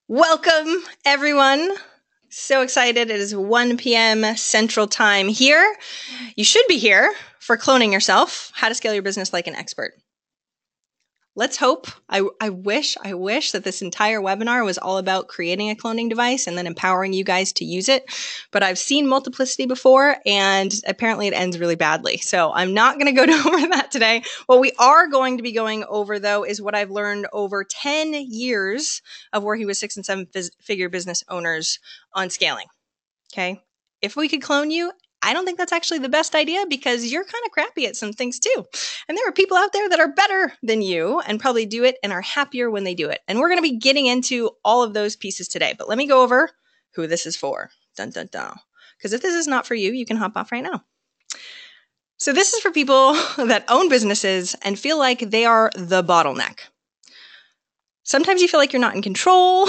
Welcome, everyone. So excited. It is 1 p.m. Central Time here. You should be here for Cloning Yourself, How to Scale Your Business Like an Expert. Let's hope. I wish that this entire webinar was all about creating a cloning device and then empowering you guys to use it. But I've seen multiplicity before, and apparently it ends really badly. So I'm not going to go over that today. What we are going to be going over, though, is what I've learned over 10 years of working with 6- and 7-figure business owners on scaling. Okay. If we could clone you, I don't think that's actually the best idea because you're kind of crappy at some things too. And there are people out there that are better than you and probably do it and are happier when they do it. And we're going to be getting into all of those pieces today. But let me go over who this is for. Dun, dun, dun. Because if this is not for you, you can hop off right now. So this is for people that own businesses and feel like they are the bottleneck. Sometimes you feel like you're not in control.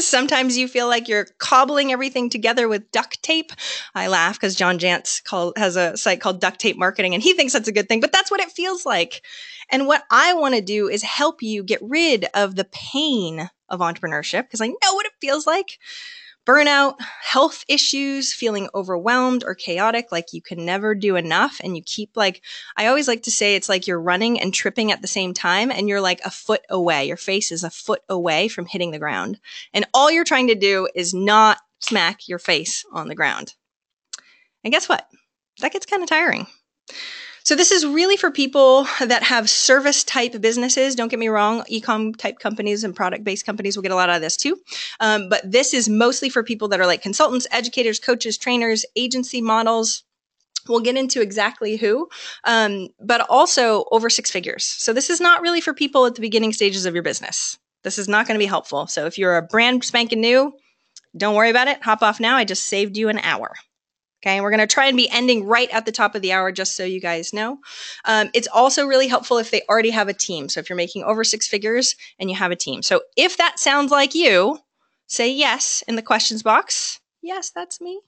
Sometimes you feel like you're cobbling everything together with duct tape. I laugh because John Jantz has a site called Duct Tape Marketing, and he thinks that's a good thing, but that's what it feels like. And what I want to do is help you get rid of the pain of entrepreneurship because I know what it feels like. Burnout, health issues, feeling overwhelmed or chaotic, like you can never do enough. And you keep I always like to say it's like you're running and tripping at the same time and you're like a foot away. Your face is a foot away from hitting the ground. And all you're trying to do is not smack your face on the ground. And guess what? That gets kind of tiring. So this is really for people that have service type businesses. Don't get me wrong, e-com type companies and product based companies will get a lot out of this too. But this is mostly for people that are like consultants, educators, coaches, trainers, agency models. We'll get into exactly who, but also over 6 figures. So this is not really for people at the beginning stages of your business. This is not going to be helpful. So if you're a brand spanking new, don't worry about it. Hop off now. I just saved you an hour. Okay, we're going to try and be ending right at the top of the hour, just so you guys know. It's also really helpful if they already have a team. So if you're making over 6 figures and you have a team. So if that sounds like you, say yes in the questions box. Yes, that's me.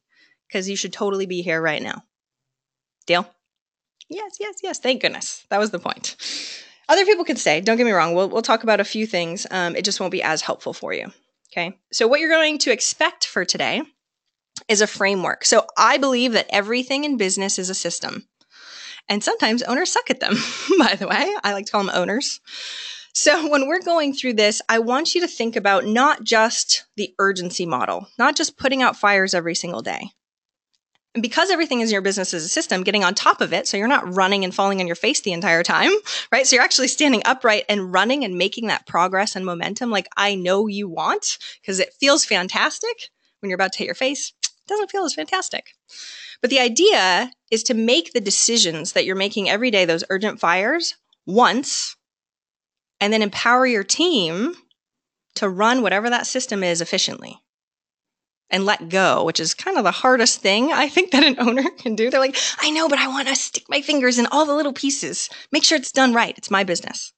Because you should totally be here right now. Deal? Yes, yes, yes. Thank goodness. That was the point. Other people could stay. Don't get me wrong. We'll talk about a few things. It just won't be as helpful for you. Okay, so what you're going to expect for today is a framework. So I believe that everything in business is a system. And sometimes owners suck at them, by the way. I like to call them owners. So when we're going through this, I want you to think about not just the urgency model, not just putting out fires every single day. And because everything in your business is a system, getting on top of it, so you're not running and falling on your face the entire time, right? So you're actually standing upright and running and making that progress and momentum like I know you want, because it feels fantastic when you're about to hit your face. Doesn't feel as fantastic. But the idea is to make the decisions that you're making every day, those urgent fires, once, and then empower your team to run whatever that system is efficiently. And let go, which is kind of the hardest thing I think that an owner can do. They're like, I know, but I want to stick my fingers in all the little pieces. Make sure it's done right. It's my business.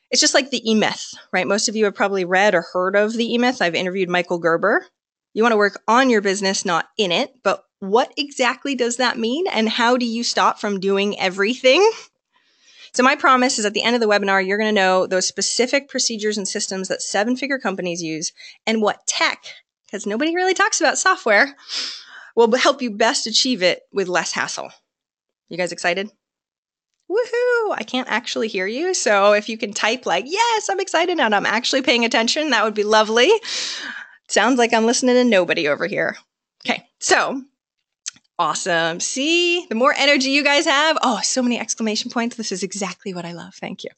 It's just like the E-Myth, right? Most of you have probably read or heard of the E-Myth. I've interviewed Michael Gerber. You want to work on your business, not in it. But what exactly does that mean? And how do you stop from doing everything? So my promise is at the end of the webinar, you're going to know those specific procedures and systems that 7-figure companies use and what tech, because nobody really talks about software, will help you best achieve it with less hassle. You guys excited? Woohoo! I can't actually hear you. So if you can type like, yes, I'm excited and I'm actually paying attention, that would be lovely. Sounds like I'm listening to nobody over here. Okay, so awesome. See, the more energy you guys have, oh, so many exclamation points. This is exactly what I love. Thank you.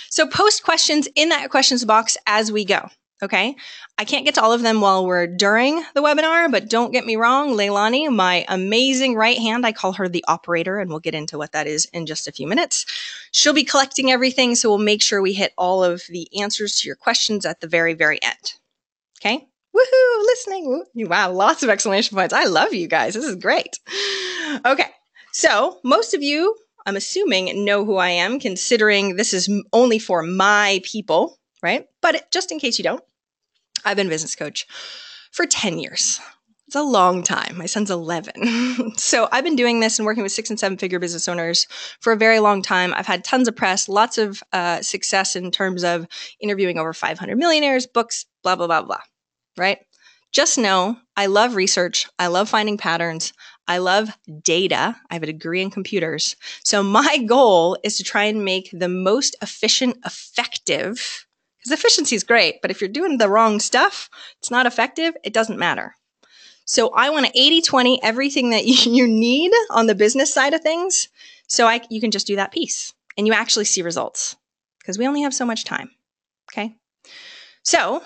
So post questions in that questions box as we go. Okay. I can't get to all of them while we're during the webinar, but don't get me wrong. Leilani, my amazing right hand, I call her the operator, and we'll get into what that is in just a few minutes. She'll be collecting everything. So we'll make sure we hit all of the answers to your questions at the very, very end. Okay. Woohoo, listening. Wow, lots of exclamation points. I love you guys. This is great. Okay, so most of you, I'm assuming, know who I am, considering this is only for my people, right? But just in case you don't, I've been a business coach for 10 years. It's a long time. My son's 11. So I've been doing this and working with 6 and 7 figure business owners for a very long time. I've had tons of press, lots of success in terms of interviewing over 500 millionaires, books, blah, blah, blah, blah, right? Just know I love research. I love finding patterns. I love data. I have a degree in computers. So my goal is to try and make the most efficient, effective, because efficiency is great, but if you're doing the wrong stuff, it's not effective, it doesn't matter. So I want to 80-20 everything that you need on the business side of things. So you can just do that piece and you actually see results because we only have so much time. Okay. So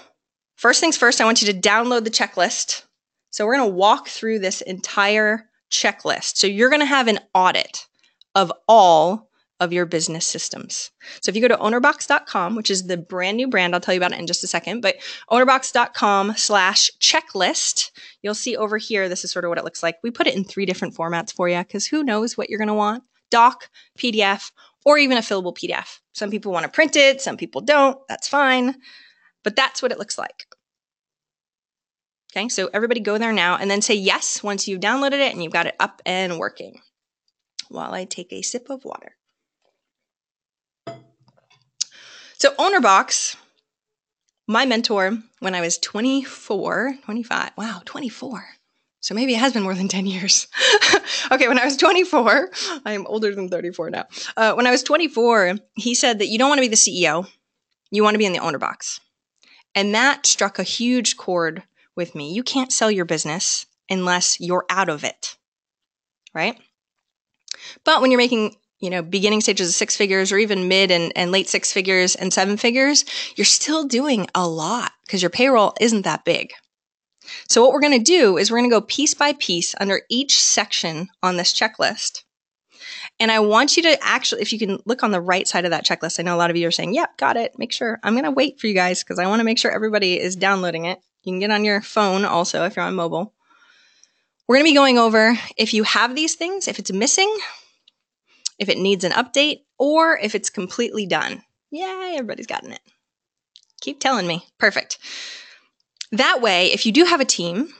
first things first, I want you to download the checklist. So we're going to walk through this entire checklist. So you're going to have an audit of all of your business systems. So if you go to ownerbox.com, which is the brand new brand, I'll tell you about it in just a second, but ownerbox.com/checklist, you'll see over here, this is sort of what it looks like. We put it in 3 different formats for you because who knows what you're going to want, doc, PDF, or even a fillable PDF. Some people want to print it, some people don't, that's fine, but that's what it looks like. Okay, so everybody go there now and then say yes once you've downloaded it and you've got it up and working. While I take a sip of water. So Ownerbox, my mentor when I was 24, 25, wow, 24. So maybe it has been more than 10 years. Okay, when I was 24, I am older than 34 now. When I was 24, he said that you don't want to be the CEO. You want to be in the owner box. And that struck a huge chord with me. You can't sell your business unless you're out of it, right? But when you're making beginning stages of 6 figures or even mid and late 6 figures and 7 figures, you're still doing a lot because your payroll isn't that big. So what we're going to do is we're going to go piece by piece under each section on this checklist. And I want you to actually, if you can look on the right side of that checklist, I know a lot of you are saying, yep, got it. Make sure. I'm going to wait for you guys because I want to make sure everybody is downloading it. You can get on your phone also if you're on mobile. We're going to be going over if you have these things, if it's missing, if it needs an update, or if it's completely done. Yay, everybody's gotten it. Keep telling me. Perfect. That way, if you do have a team,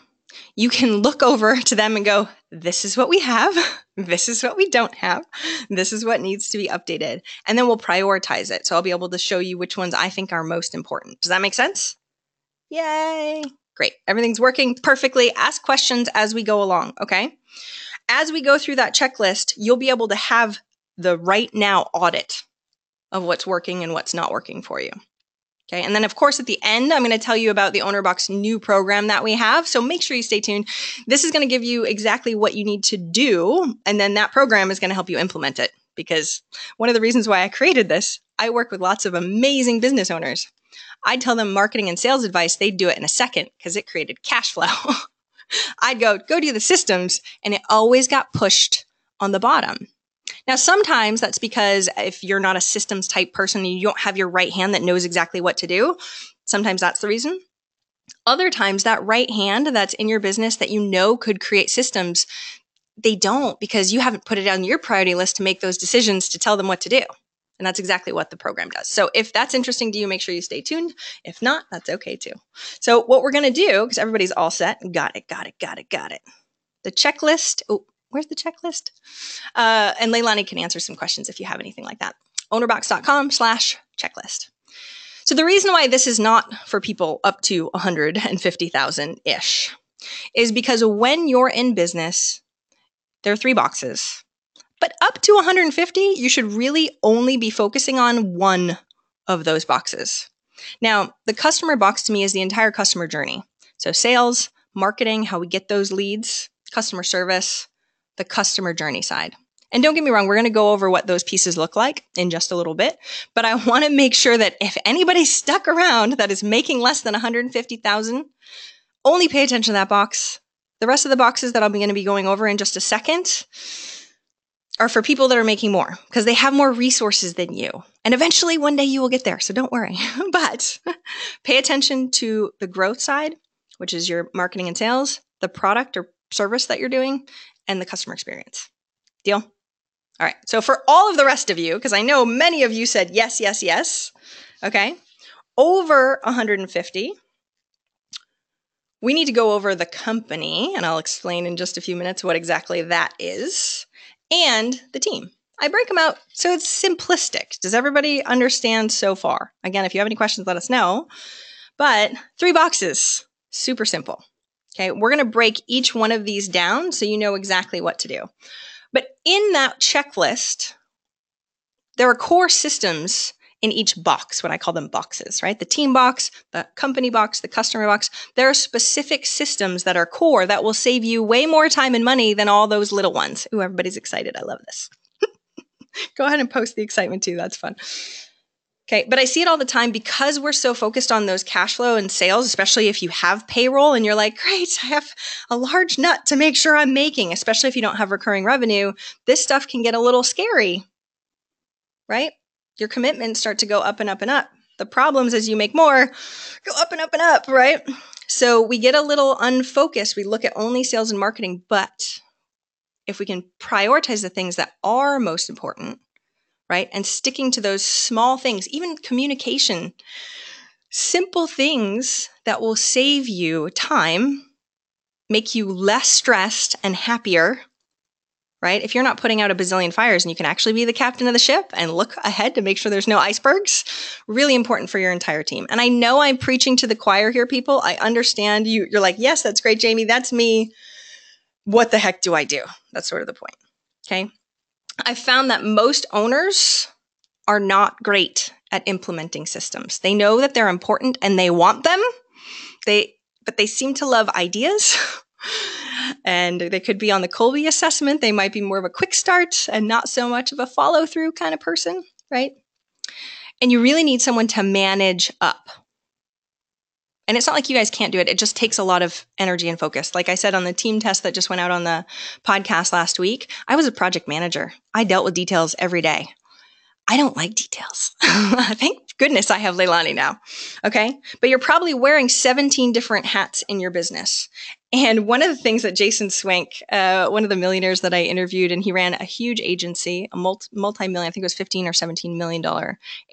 you can look over to them and go, this is what we have. This is what we don't have. This is what needs to be updated. And then we'll prioritize it. So I'll be able to show you which ones I think are most important. Does that make sense? Yay. Great. Everything's working perfectly. Ask questions as we go along, okay? As we go through that checklist, you'll be able to have the right now audit of what's working and what's not working for you. Okay. And then of course, at the end, I'm going to tell you about the Ownerbox new program that we have. So make sure you stay tuned. This is going to give you exactly what you need to do. And then that program is going to help you implement it because one of the reasons why I created this, I work with lots of amazing business owners. I'd tell them marketing and sales advice. They'd do it in a second because it created cash flow. I'd go do the systems and it always got pushed on the bottom. Now, sometimes that's because if you're not a systems type person, you don't have your right hand that knows exactly what to do. Sometimes that's the reason. Other times that right hand that's in your business that you know could create systems, they don't because you haven't put it on your priority list to make those decisions to tell them what to do. And that's exactly what the program does. So if that's interesting to you, make sure you stay tuned. If not, that's okay too. So what we're going to do, because everybody's all set, got it. The checklist. Oh, where's the checklist? And Leilani can answer some questions if you have anything like that. Ownerbox.com/checklist. So the reason why this is not for people up to 150,000-ish is because when you're in business, there are 3 boxes. But up to 150, you should really only be focusing on one of those boxes. Now, the customer box to me is the entire customer journey. So sales, marketing, how we get those leads, customer service, the customer journey side. And don't get me wrong, we're going to go over what those pieces look like in just a little bit. But I want to make sure that if anybody's stuck around that is making less than 150,000, only pay attention to that box. The rest of the boxes that I'm going to be going over in just a second are for people that are making more because they have more resources than you. And eventually one day you will get there. So don't worry, but pay attention to the growth side, which is your marketing and sales, the product or service that you're doing, and the customer experience. Deal? All right. So for all of the rest of you, because I know many of you said yes, yes, yes. Okay. Over 150, we need to go over the company, and I'll explain in just a few minutes what exactly that is, and the team. I break them out so it's simplistic. Does everybody understand so far? Again, if you have any questions, let us know. But 3 boxes, super simple. Okay, we're going to break each one of these down so you know exactly what to do. But in that checklist, there are core systems in each box, what I call them boxes, right? The team box, the company box, the customer box. There are specific systems that are core that will save you way more time and money than all those little ones. Ooh, everybody's excited. I love this. Go ahead and post the excitement too. That's fun. Okay, but I see it all the time because we're so focused on those cash flow and sales, especially if you have payroll and you're like, great, I have a large nut to make sure I'm making, especially if you don't have recurring revenue. This stuff can get a little scary, right? Your commitments start to go up and up and up. The problems as you make more go up and up and up, right? So we get a little unfocused. We look at only sales and marketing, but if we can prioritize the things that are most important, right? And sticking to those small things, even communication, simple things that will save you time, make you less stressed and happier, right? If you're not putting out a bazillion fires and you can actually be the captain of the ship and look ahead to make sure there's no icebergs, really important for your entire team. And I know I'm preaching to the choir here, people. I understand you. You're like, yes, that's great, Jamie. That's me. What the heck do I do? That's sort of the point. Okay. I found that most owners are not great at implementing systems. They know that they're important and they want them. But they seem to love ideas. And they could be on the Kolbe assessment. They might be more of a quick start and not so much of a follow through kind of person, right? And you really need someone to manage up. And it's not like you guys can't do it. It just takes a lot of energy and focus. Like I said on the team test that just went out on the podcast last week, I was a project manager. I dealt with details every day. I don't like details. Thank goodness I have Leilani now. Okay. But you're probably wearing 17 different hats in your business. And one of the things that Jason Swank, one of the millionaires that I interviewed, and he ran a huge agency, a multi-million, I think it was $15 or $17 million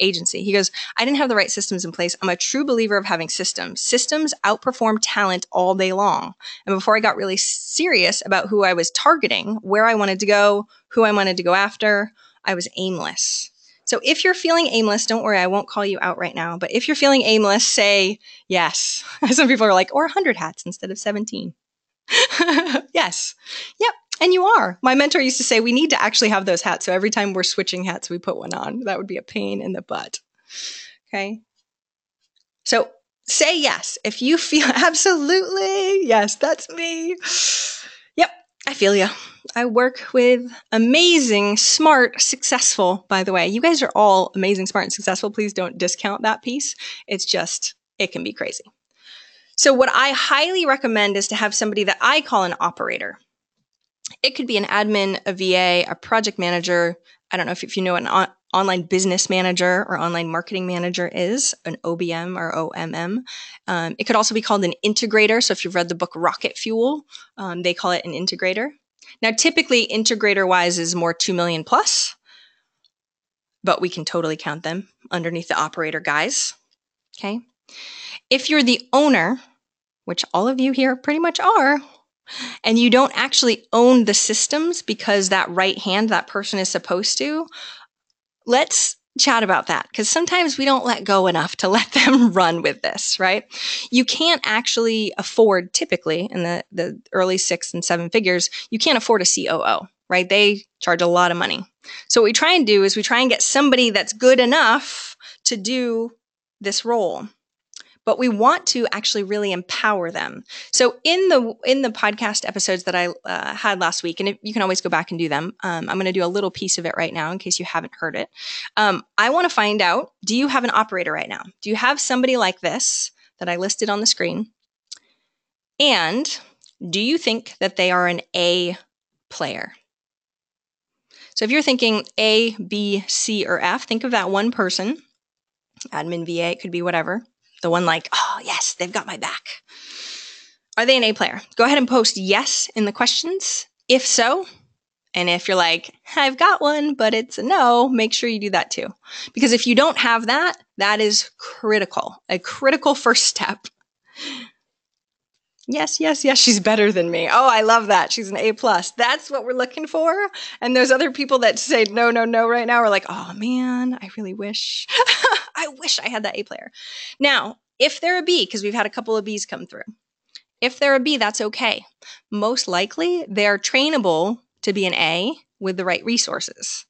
agency. He goes, I didn't have the right systems in place. I'm a true believer of having systems. Systems outperform talent all day long. And before I got really serious about who I was targeting, where I wanted to go, who I wanted to go after, I was aimless. So if you're feeling aimless, don't worry, I won't call you out right now. But if you're feeling aimless, say yes. Some people are like, or 100 hats instead of 17. Yes. Yep. And you are. My mentor used to say, we need to actually have those hats. So every time we're switching hats, we put one on. That would be a pain in the butt. Okay. So say yes. If you feel absolutely, yes, that's me. Yep. I feel you. I work with amazing, smart, successful, by the way. You guys are all amazing, smart, and successful. Please don't discount that piece. It's just, it can be crazy. So what I highly recommend is to have somebody that I call an operator. It could be an admin, a VA, a project manager. I don't know if you know what an online business manager or online marketing manager is, an OBM or OMM. It could also be called an integrator. So if you've read the book Rocket Fuel, they call it an integrator. Now, typically, integrator-wise is more 2 million plus, but we can totally count them underneath the operator guys, okay? If you're the owner, which all of you here pretty much are, and you don't actually own the systems because that right hand, that person is supposed to, let's chat about that, because sometimes we don't let go enough to let them run with this, right? You can't actually afford, typically in the early 6 and 7 figures, you can't afford a COO, right? They charge a lot of money. So what we try and do is we try and get somebody that's good enough to do this role. But we want to actually really empower them. So in the podcast episodes that I had last week, and you can always go back and do them. I'm going to do a little piece of it right now in case you haven't heard it. I want to find out, do you have an operator right now? Do you have somebody like this that I listed on the screen? And do you think that they are an A player? So if you're thinking A, B, C, or F, think of that one person, admin, VA, it could be whatever. The one like, oh, yes, they've got my back. Are they an A player? Go ahead and post yes in the questions. If so, and if you're like, I've got one, but it's a no, make sure you do that too. Because if you don't have that, that is critical, a critical first step. Yes, yes, yes, she's better than me. Oh, I love that. She's an A+. That's what we're looking for. And those other people that say no, no, no right now are like, oh man, I really wish. I wish I had that A player. Now, if they're a B, because we've had a couple of Bs come through. If they're a B, that's okay. Most likely, they're trainable to be an A with the right resources.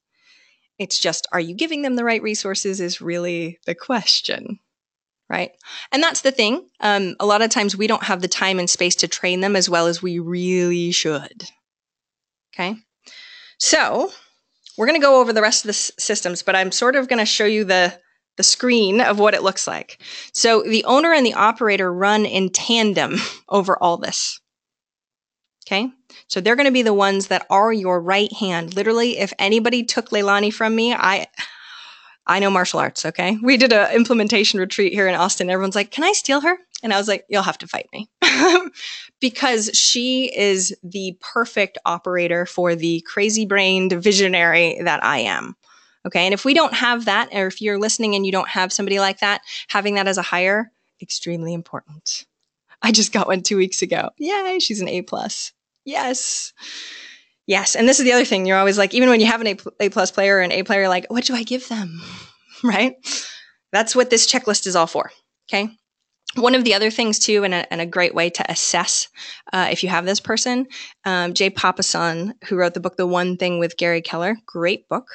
It's just, are you giving them the right resources is really the question. Right? And that's the thing. A lot of times we don't have the time and space to train them as well as we really should. Okay. So we're going to go over the rest of the systems, but I'm sort of going to show you the screen of what it looks like. So the owner and the operator run in tandem over all this. Okay. So they're going to be the ones that are your right hand. Literally, if anybody took Leilani from me, I know martial arts, okay? We did an implementation retreat here in Austin. Everyone's like, can I steal her? And I was like, you'll have to fight me. Because she is the perfect operator for the crazy-brained visionary that I am, okay? And if we don't have that, or if you're listening and you don't have somebody like that, having that as a hire, extremely important. I just got one 2 weeks ago. Yay, she's an A+. Yes. Yes, and this is the other thing. You're always like, even when you have an A+ player or an A player, you're like, what do I give them? Right? That's what this checklist is all for, okay? One of the other things, too, and a great way to assess if you have this person, Jay Papasan, who wrote the book The One Thing with Gary Keller, great book.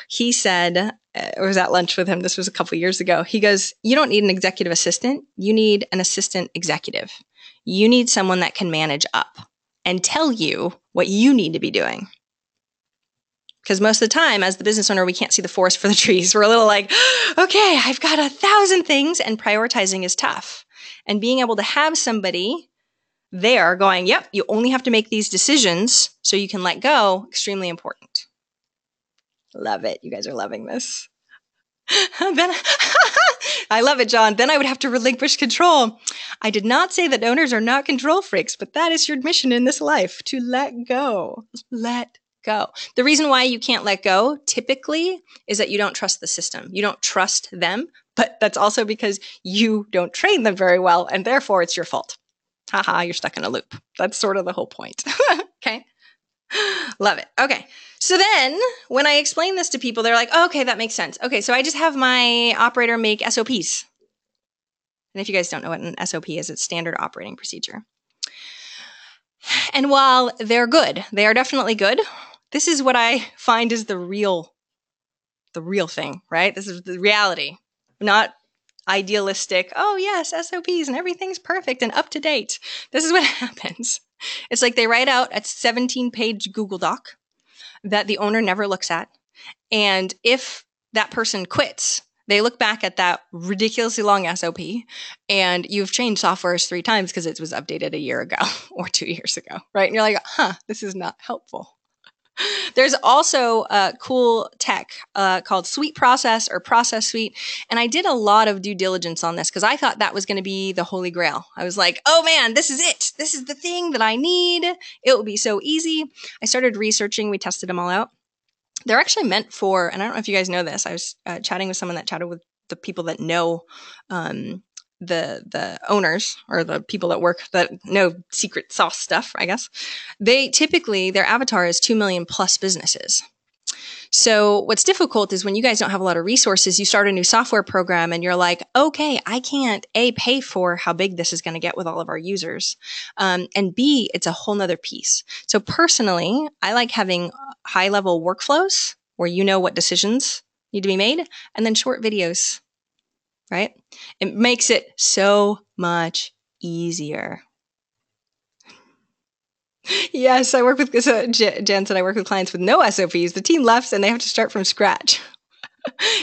He said, I was at lunch with him, this was a couple years ago, he goes, you don't need an executive assistant, you need an assistant executive. You need someone that can manage up and tell you what you need to be doing. Because most of the time, as the business owner, we can't see the forest for the trees. We're a little like, okay, I've got 1,000 things, and prioritizing is tough. And being able to have somebody there going, yep, you only have to make these decisions so you can let go, extremely important. Love it. You guys are loving this. Then I love it, John. Then I would have to relinquish control. I did not say that owners are not control freaks, but that is your mission in this life, to let go. Let go. The reason why you can't let go typically is that you don't trust the system. You don't trust them, but that's also because you don't train them very well, and therefore it's your fault. Haha, you're stuck in a loop. That's sort of the whole point. Okay? Love it. Okay. So then when I explain this to people, they're like, oh, okay, that makes sense. Okay, so I just have my operator make SOPs. And if you guys don't know what an SOP is, it's standard operating procedure. And while they're good, they are definitely good, this is what I find is the real thing, right? This is the reality, not idealistic, oh yes, SOPs and everything's perfect and up to date. This is what happens. It's like they write out a 17-page Google Doc that the owner never looks at. And if that person quits, they look back at that ridiculously long SOP and you've changed softwares 3 times because it was updated a year ago or 2 years ago, right? And you're like, this is not helpful. There's also a cool tech called Suite Process or Process Suite. And I did a lot of due diligence on this because I thought that was going to be the holy grail. I was like, oh man, this is it. This is the thing that I need. It will be so easy. I started researching. We tested them all out. They're actually meant for, and I don't know if you guys know this, I was chatting with someone that chatted with the people that know the owners or the people that work that know secret sauce stuff, I guess. They typically, their avatar is 2 million plus businesses. So what's difficult is when you guys don't have a lot of resources, you start a new software program and you're like, okay, I can't A, pay for how big this is going to get with all of our users. And B, it's a whole nother piece. So personally, I like having high level workflows where you know what decisions need to be made and then short videos, right? It makes it so much easier. Yes, I work with, so Jen said I work with clients with no SOPs. The team left and they have to start from scratch.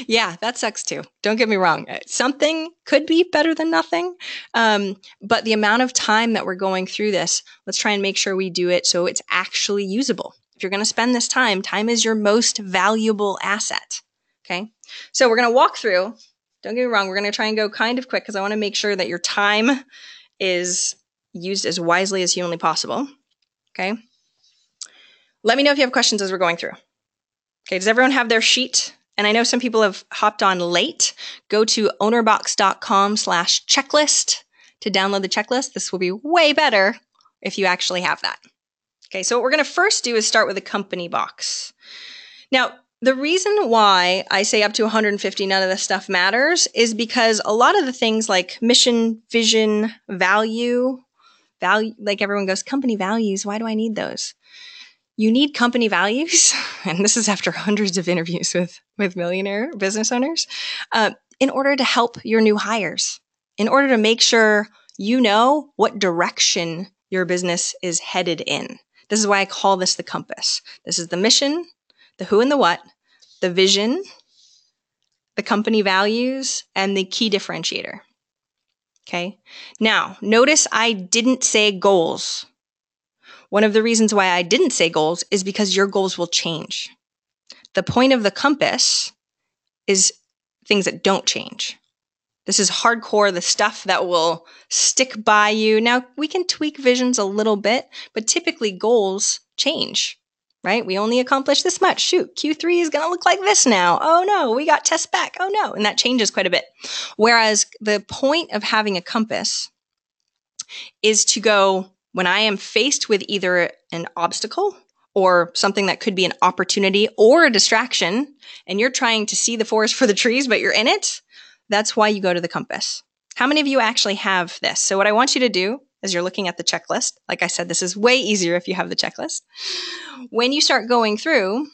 Yeah, that sucks too. Don't get me wrong. Something could be better than nothing. But the amount of time that we're going through this, let's try and make sure we do it so it's actually usable. If you're going to spend this time is your most valuable asset. Okay. So we're going to walk through. Don't get me wrong. We're going to try and go kind of quick because I want to make sure that your time is used as wisely as humanly possible. Okay. Let me know if you have questions as we're going through. Okay. Does everyone have their sheet? And I know some people have hopped on late. Go to ownerbox.com/checklist to download the checklist, this will be way better if you actually have that. Okay, so what we're going to first do is start with a company box. Now, the reason why I say up to 150, none of this stuff matters, is because a lot of the things like mission, vision, value, like everyone goes, company values, why do I need those? You need company values, and this is after hundreds of interviews with millionaire business owners, in order to help your new hires, in order to make sure you know what direction your business is headed in. This is why I call this the compass. This is the mission, the who and the what, the vision, the company values, and the key differentiator. Okay? Now, notice I didn't say goals. One of the reasons why I didn't say goals is because your goals will change. The point of the compass is things that don't change. This is hardcore, the stuff that will stick by you. Now, we can tweak visions a little bit, but typically goals change, right? We only accomplished this much. Shoot, Q3 is going to look like this now. Oh no, we got tests back. Oh no. And that changes quite a bit. Whereas the point of having a compass is to go, when I am faced with either an obstacle or something that could be an opportunity or a distraction, and you're trying to see the forest for the trees, but you're in it, that's why you go to the compass. How many of you actually have this? So what I want you to do as you're looking at the checklist, like I said, this is way easier if you have the checklist. When you start going through,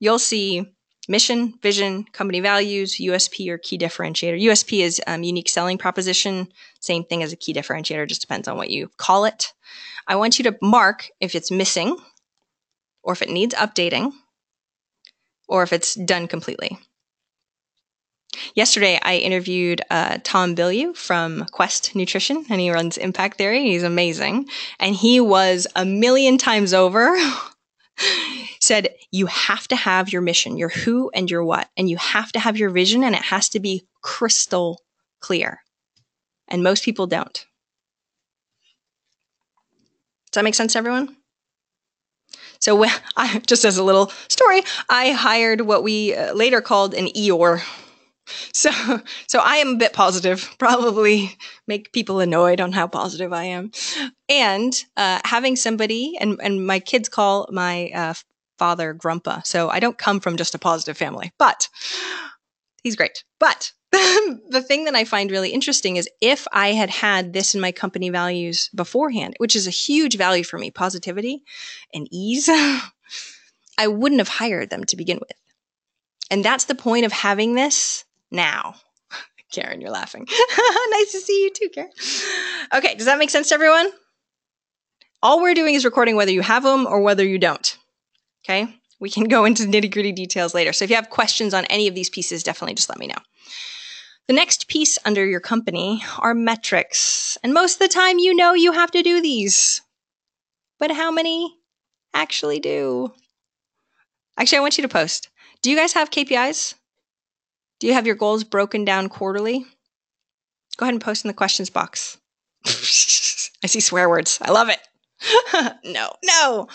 you'll see mission, vision, company values, USP or key differentiator. USP is unique selling proposition. Same thing as a key differentiator, just depends on what you call it. I want you to mark if it's missing or if it needs updating or if it's done completely. Yesterday, I interviewed Tom Bilyeu from Quest Nutrition, and he runs Impact Theory. He's amazing. And he was a million times over said, you have to have your mission, your who and your what, and you have to have your vision, and it has to be crystal clear. And most people don't. Does that make sense to everyone? So just as a little story, I hired what we later called an Eeyore. So I am a bit positive, probably make people annoyed on how positive I am. And having somebody, and my kids call my father Grumpa. So I don't come from just a positive family, but he's great. But the thing that I find really interesting is if I had had this in my company values beforehand, which is a huge value for me, positivity and ease, I wouldn't have hired them to begin with. And that's the point of having this now. Karen, you're laughing. Nice to see you too, Karen. Okay, does that make sense to everyone? All we're doing is recording whether you have them or whether you don't. Okay? We can go into nitty-gritty details later. So if you have questions on any of these pieces, definitely just let me know. The next piece under your company are metrics. And most of the time, you know you have to do these. But how many actually do? Actually, I want you to post. Do you guys have KPIs? Do you have your goals broken down quarterly? Go ahead and post in the questions box. I see swear words. I love it. No.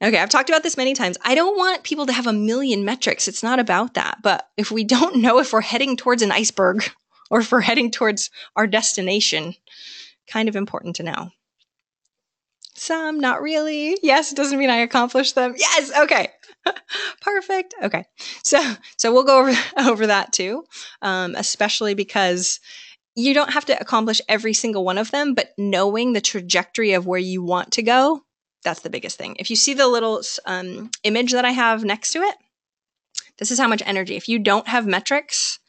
Okay, I've talked about this many times. I don't want people to have a million metrics. It's not about that. But if we don't know if we're heading towards an iceberg or if we're heading towards our destination, kind of important to know. Some, not really. Yes, it doesn't mean I accomplished them. Yes, okay. Perfect. Okay. So we'll go over that too, especially because you don't have to accomplish every single one of them, but knowing the trajectory of where you want to go, that's the biggest thing. If you see the little image that I have next to it, this is how much energy. If you don't have metrics,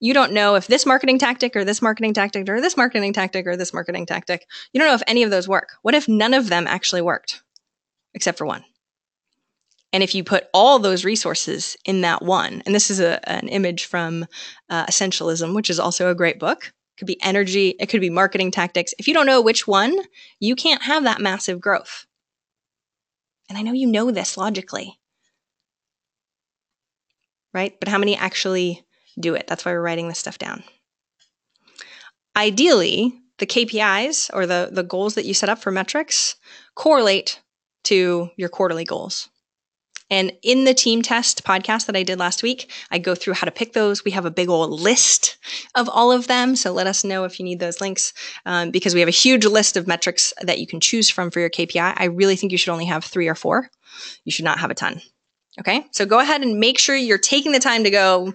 you don't know if this marketing tactic or this marketing tactic or this marketing tactic or this marketing tactic, you don't know if any of those work. What if none of them actually worked, except for one? And if you put all those resources in that one, and this is an image from Essentialism, which is also a great book. It could be energy, it could be marketing tactics. If you don't know which one, you can't have that massive growth. And I know you know this logically, right? But how many actually do it? That's why we're writing this stuff down. Ideally, the KPIs or the goals that you set up for metrics correlate to your quarterly goals. And in the team test podcast that I did last week, I go through how to pick those. We have a big old list of all of them. So let us know if you need those links because we have a huge list of metrics that you can choose from for your KPI. I really think you should only have 3 or 4. You should not have a ton. Okay, so go ahead and make sure you're taking the time to go,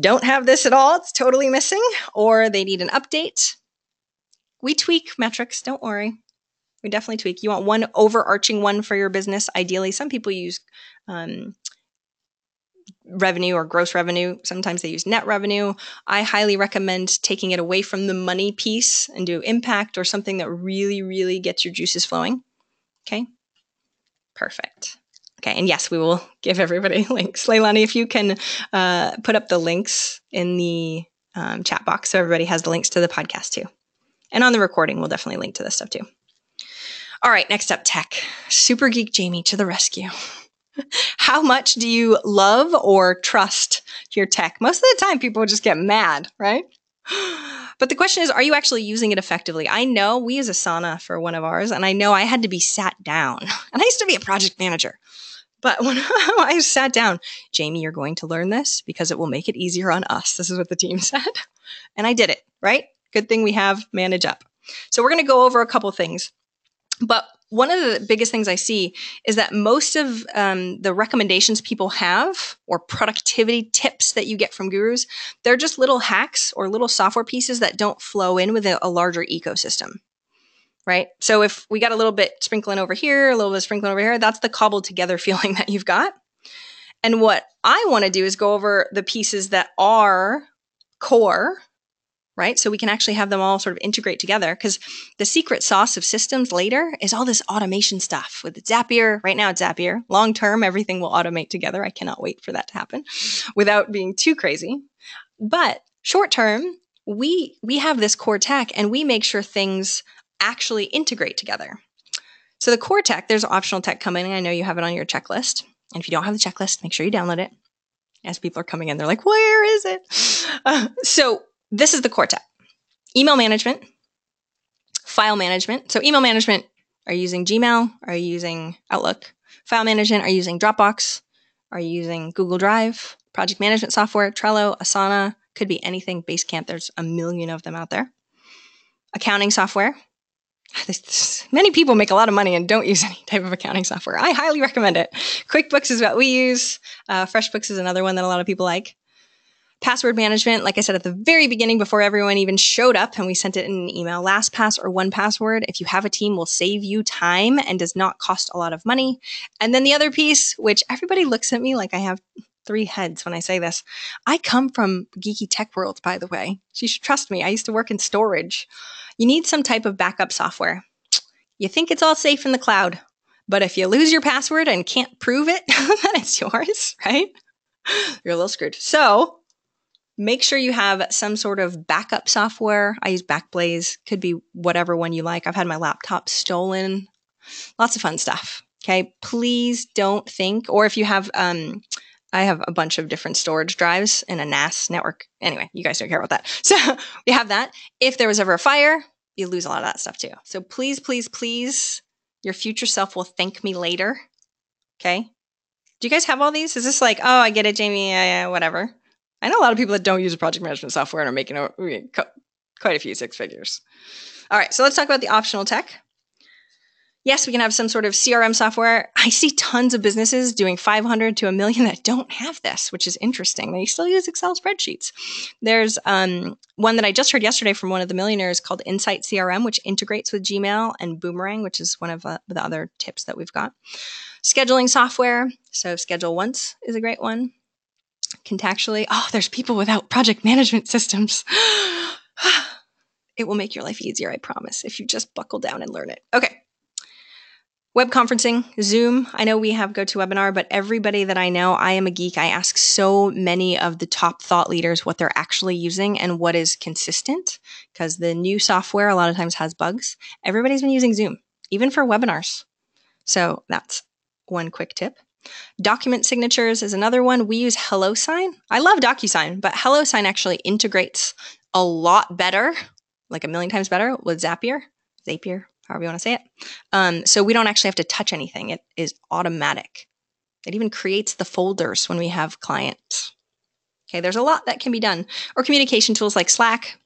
don't have this at all, it's totally missing, or they need an update. We tweak metrics, don't worry. We definitely tweak. You want one overarching one for your business. Ideally, some people use revenue or gross revenue. Sometimes they use net revenue. I highly recommend taking it away from the money piece and do impact or something that really, really gets your juices flowing. Okay, perfect. Okay, and yes, we will give everybody links. Leilani, if you can put up the links in the chat box so everybody has the links to the podcast too. And on the recording, we'll definitely link to this stuff too. All right, next up, tech. Super Geek Jamie to the rescue. How much do you love or trust your tech? Most of the time, people just get mad, right? But the question is, are you actually using it effectively? I know we use Asana for one of ours, and I know I had to be sat down. And I used to be a project manager. But when I sat down, Jamie, you're going to learn this because it will make it easier on us. This is what the team said. And I did it, right? Good thing we have Manage Up. So we're going to go over a couple things. But one of the biggest things I see is that most of the recommendations people have or productivity tips that you get from gurus, they're just little hacks or little software pieces that don't flow in with a larger ecosystem, right? So if we got a little bit sprinkling over here, a little bit sprinkling over here, that's the cobbled together feeling that you've got. And what I want to do is go over the pieces that are core, right? So we can actually have them all sort of integrate together because the secret sauce of systems later is all this automation stuff with Zapier. Right now it's Zapier. Long term, everything will automate together. I cannot wait for that to happen without being too crazy. But short term, we have this core tech and we make sure things actually integrate together. So the core tech, there's optional tech coming. I know you have it on your checklist. And if you don't have the checklist, make sure you download it. As people are coming in, they're like, where is it? So this is the core tech. Email management, file management. So email management, are you using Gmail? Are you using Outlook? File management, are you using Dropbox? Are you using Google Drive? Project management software, Trello, Asana, could be anything. Basecamp, there's a million of them out there. Accounting software. Many people make a lot of money and don't use any type of accounting software. I highly recommend it. QuickBooks is what we use. FreshBooks is another one that a lot of people like. Password management, like I said at the very beginning before everyone even showed up and we sent it in an email, LastPass or 1Password, if you have a team, will save you time and does not cost a lot of money. And then the other piece, which everybody looks at me like I have 3 heads when I say this. I come from geeky tech world, by the way. So you should trust me. I used to work in storage. You need some type of backup software. You think it's all safe in the cloud, but if you lose your password and can't prove it, then it's yours, right? You're a little screwed. So make sure you have some sort of backup software. I use Backblaze. Could be whatever one you like. I've had my laptop stolen. Lots of fun stuff. Okay. Please don't think, or if you have, I have a bunch of different storage drives in a NAS network. Anyway, you guys don't care about that. So we have that. If there was ever a fire, you lose a lot of that stuff too. So please, please, please, your future self will thank me later. Okay. Do you guys have all these? Is this like, oh, I get it, Jamie, whatever. I know a lot of people that don't use project management software and are making quite a few 6 figures. All right, so let's talk about the optional tech. Yes, we can have some sort of CRM software. I see tons of businesses doing 500 to $1 million that don't have this, which is interesting. They still use Excel spreadsheets. There's one that I just heard yesterday from one of the millionaires called Insight CRM, which integrates with Gmail, and Boomerang, which is one of the other tips that we've got. Scheduling software. So Schedule Once is a great one. Contactually. Oh, there's people without project management systems. It will make your life easier, I promise, if you just buckle down and learn it. Okay. Web conferencing, Zoom. I know we have GoToWebinar, but everybody that I know, I am a geek. I ask so many of the top thought leaders what they're actually using and what is consistent, because the new software a lot of times has bugs. Everybody's been using Zoom, even for webinars. So that's one quick tip. Document signatures is another one. We use HelloSign. I love DocuSign, but HelloSign actually integrates a lot better, like a million times better with Zapier, however you want to say it. So we don't actually have to touch anything. It is automatic. It even creates the folders when we have clients. Okay, there's a lot that can be done. Or communication tools like Slack.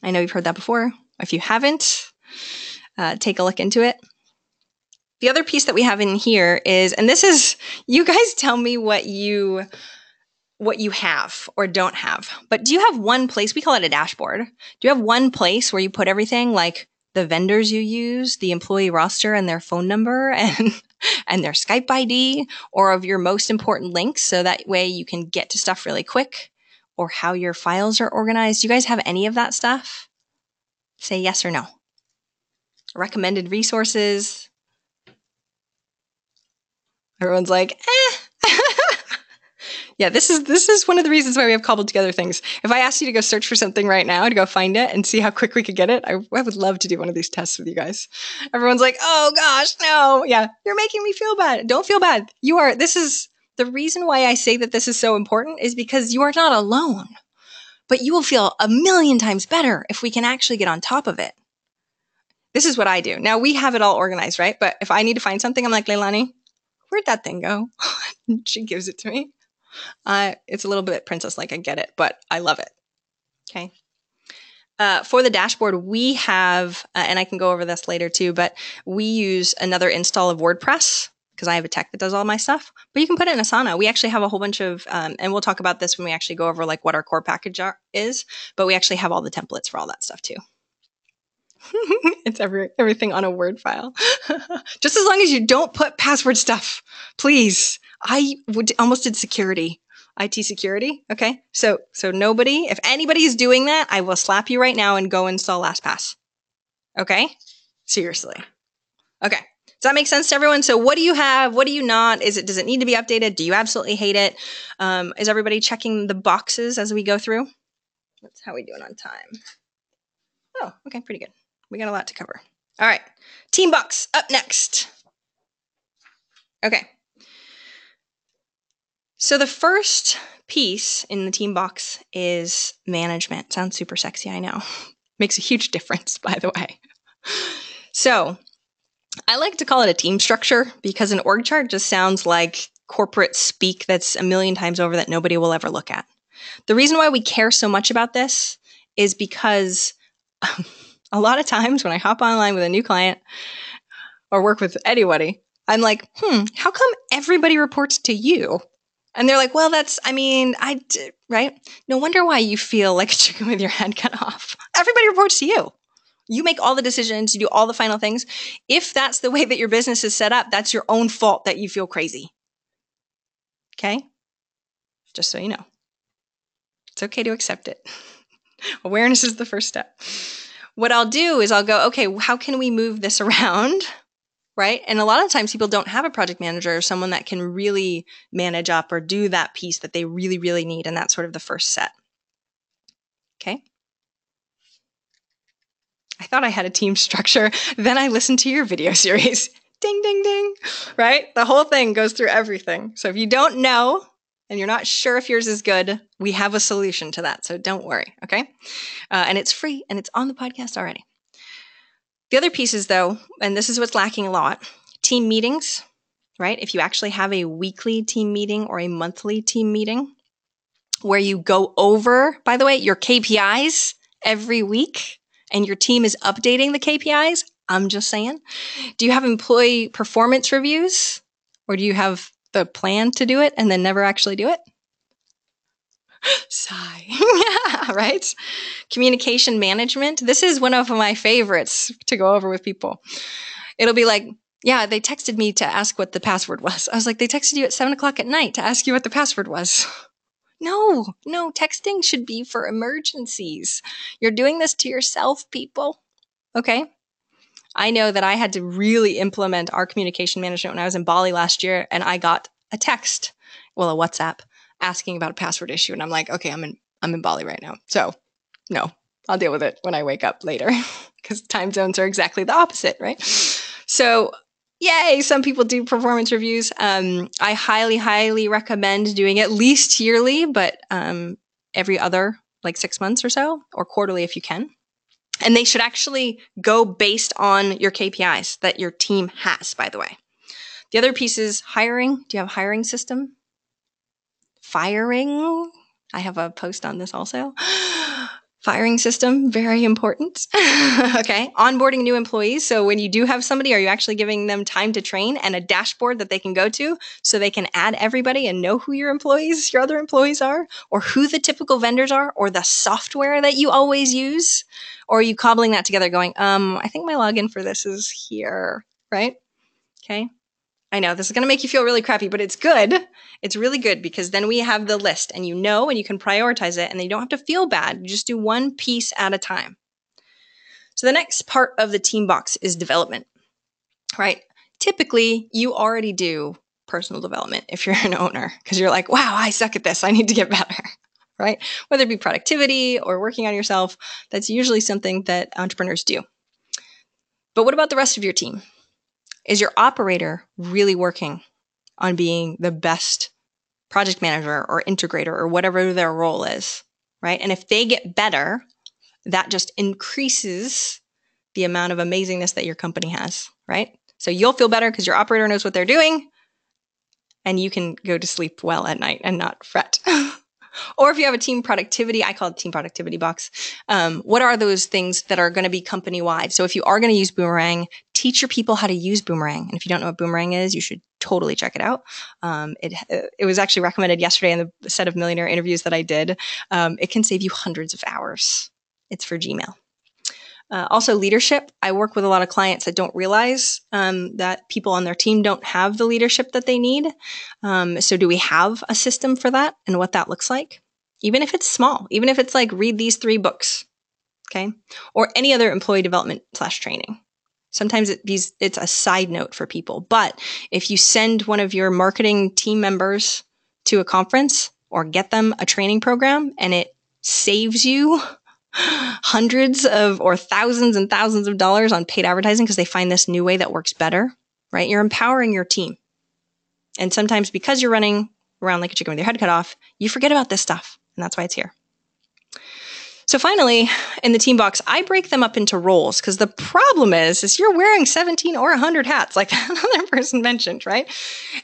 I know you've heard that before. If you haven't, take a look into it. The other piece that we have in here is, and this is, you guys tell me what you have or don't have. But do you have one place, we call it a dashboard. Do you have one place where you put everything, like the vendors you use, the employee roster and their phone number and their Skype ID, or of your most important links, so that way you can get to stuff really quick, or how your files are organized? Do you guys have any of that stuff? Say yes or no. Recommended resources. Everyone's like, Yeah, this is one of the reasons why we have cobbled together things. If I asked you to go search for something right now, to go find it and see how quick we could get it, I would love to do one of these tests with you guys. Everyone's like, oh gosh, no. Yeah, you're making me feel bad. Don't feel bad. This is the reason why I say that this is so important, is because you are not alone. But you will feel a million times better if we can actually get on top of it. This is what I do. Now, we have it all organized, right? But if I need to find something, I'm like, Leilani, where'd that thing go? She gives it to me. It's a little bit princess-like, I get it, but I love it. Okay. For the dashboard, we have, and I can go over this later too, but we use another install of WordPress because I have a tech that does all my stuff. But you can put it in Asana. We actually have a whole bunch of, and we'll talk about this when we actually go over like what our core package is, but we actually have all the templates for all that stuff too. It's everything on a Word file. Just as long as you don't put password stuff, please. I almost did security, IT security. Okay. So nobody, if anybody is doing that, I will slap you right now and go install LastPass. Okay. Seriously. Okay. Does that make sense to everyone? So what do you have? What do you not? Does it need to be updated? Do you absolutely hate it? Is everybody checking the boxes as we go through? How are we doing on time? Oh, okay. Pretty good. We got a lot to cover. All right. Teambox up next. Okay. So the first piece in the Teambox is management. Sounds super sexy, I know. Makes a huge difference, by the way. So I like to call it a team structure because an org chart just sounds like corporate speak that's a million times over that nobody will ever look at. The reason why we care so much about this is because a lot of times when I hop online with a new client or work with anybody, I'm like, how come everybody reports to you? And they're like, well, right? No wonder why you feel like a chicken with your head cut off. Everybody reports to you. You make all the decisions, you do all the final things. If that's the way that your business is set up, that's your own fault that you feel crazy. Okay? Just so you know. It's okay to accept it. Awareness is the first step. What I'll do is I'll go, okay, how can we move this around? Right? And a lot of times people don't have a project manager or someone that can really manage up or do that piece that they really, really need. And that's sort of the first set. Okay. I thought I had a team structure. Then I listened to your video series. Ding, ding, ding. Right? The whole thing goes through everything. So if you don't know and you're not sure if yours is good, we have a solution to that. So don't worry. Okay. And it's free and it's on the podcast already. The other pieces, though, and this is what's lacking a lot, team meetings, right? If you actually have a weekly team meeting or a monthly team meeting where you go over, by the way, your KPIs every week and your team is updating the KPIs, I'm just saying. Do you have employee performance reviews or do you have the plan to do it and then never actually do it? Sigh. Yeah, right? Communication management. This is one of my favorites to go over with people. It'll be like, yeah, they texted me to ask what the password was. I was like, they texted you at 7:00 at night to ask you what the password was. No, texting should be for emergencies. You're doing this to yourself, people. Okay? I know that I had to really implement our communication management when I was in Bali last year, and I got a text, a WhatsApp, asking about a password issue. And I'm like, okay, I'm in Bali right now. So no, I'll deal with it when I wake up later because time zones are exactly the opposite, right? So yay, some people do performance reviews. I highly, highly recommend doing at least yearly, but every other like 6 months or so, or quarterly if you can. And they should actually go based on your KPIs that your team has, by the way. The other piece is hiring. Do you have a hiring system? Firing. I have a post on this also. Firing system, very important. Okay. Onboarding new employees. So when you do have somebody, are you actually giving them time to train and a dashboard that they can go to so they can add everybody and know who your other employees are, or who the typical vendors are, or the software that you always use? Or are you cobbling that together going, I think my login for this is here, right? Okay. I know this is going to make you feel really crappy, but it's good. It's really good because then we have the list and and you can prioritize it and then you don't have to feel bad. You just do one piece at a time. So the next part of the team box is development, right? Typically, you already do personal development if you're an owner because you're like, wow, I suck at this. I need to get better, right? Whether it be productivity or working on yourself, that's usually something that entrepreneurs do. But what about the rest of your team? Is your operator really working on being the best project manager or integrator or whatever their role is, right? And if they get better, that just increases the amount of amazingness that your company has, right? So you'll feel better because your operator knows what they're doing and you can go to sleep well at night and not fret. Or if you have a team productivity, I call it team productivity box. What are those things that are going to be company-wide? So if you are going to use Boomerang, teach your people how to use Boomerang. And if you don't know what Boomerang is, you should totally check it out. It was actually recommended yesterday in the set of millionaire interviews that I did. It can save you hundreds of hours. It's for Gmail. Also leadership. I work with a lot of clients that don't realize that people on their team don't have the leadership that they need. So do we have a system for that and what that looks like? Even if it's small, even if it's like read these 3 books, okay? Or any other employee development / training. Sometimes it's a side note for people. But if you send one of your marketing team members to a conference or get them a training program and it saves you hundreds of or thousands and thousands of dollars on paid advertising because they find this new way that works better, right? You're empowering your team. And sometimes because you're running around like a chicken with your head cut off, you forget about this stuff. And that's why it's here. So finally, in the team box, I break them up into roles because the problem is you're wearing 17 or 100 hats like that other person mentioned, right?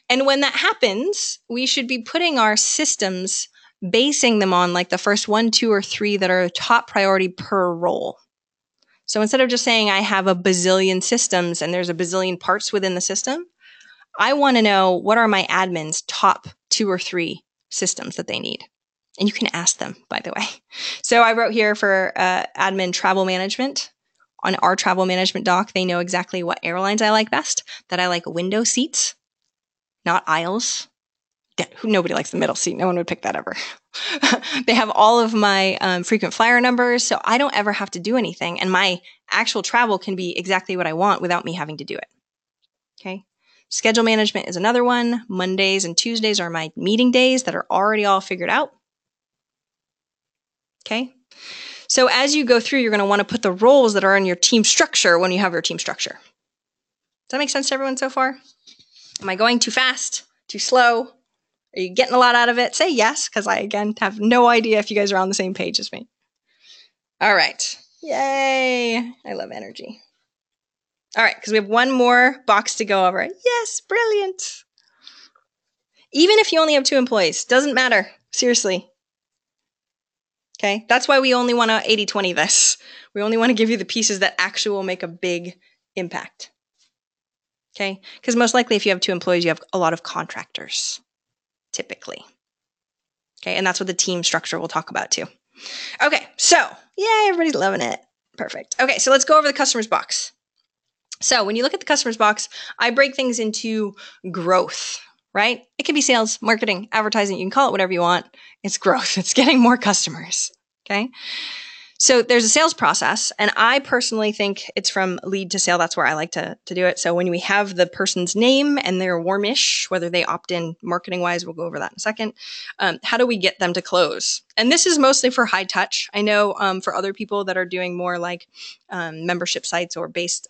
And when that happens, we should be putting our systems, basing them on like the first 1, 2, or 3 that are top priority per role. So instead of just saying I have a bazillion systems and there's a bazillion parts within the system, I want to know what are my admins' top 2 or 3 systems that they need. And you can ask them, by the way. So I wrote here for admin travel management. On our travel management doc, they know exactly what airlines I like best, that I like window seats, not aisles. Nobody likes the middle seat. No one would pick that ever. They have all of my frequent flyer numbers, so I don't ever have to do anything. And my actual travel can be exactly what I want without me having to do it. Okay. Schedule management is another one. Mondays and Tuesdays are my meeting days that are already all figured out. Okay. So as you go through, you're going to want to put the roles that are in your team structure when you have your team structure. Does that make sense to everyone so far? Am I going too fast? Too slow? Are you getting a lot out of it? Say yes, because I, again, have no idea if you guys are on the same page as me. All right. Yay. I love energy. All right, because we have one more box to go over. Yes, brilliant. Even if you only have 2 employees, doesn't matter. Seriously. Okay, that's why we only want to 80-20 this. We only want to give you the pieces that actually will make a big impact. Okay, because most likely if you have 2 employees, you have a lot of contractors, typically. Okay, and that's what the team structure we'll talk about too. Okay, so, yay, everybody's loving it. Perfect. Okay, so let's go over the customer's box. So when you look at the customer's box, I break things into growth, right? It can be sales, marketing, advertising. You can call it whatever you want. It's growth. It's getting more customers. Okay. So there's a sales process, and I personally think it's from lead to sale. That's where I like to do it. So when we have the person's name and they're warmish, whether they opt in marketing wise, we'll go over that in a second. How do we get them to close? And this is mostly for high touch. I know for other people that are doing more like membership sites or based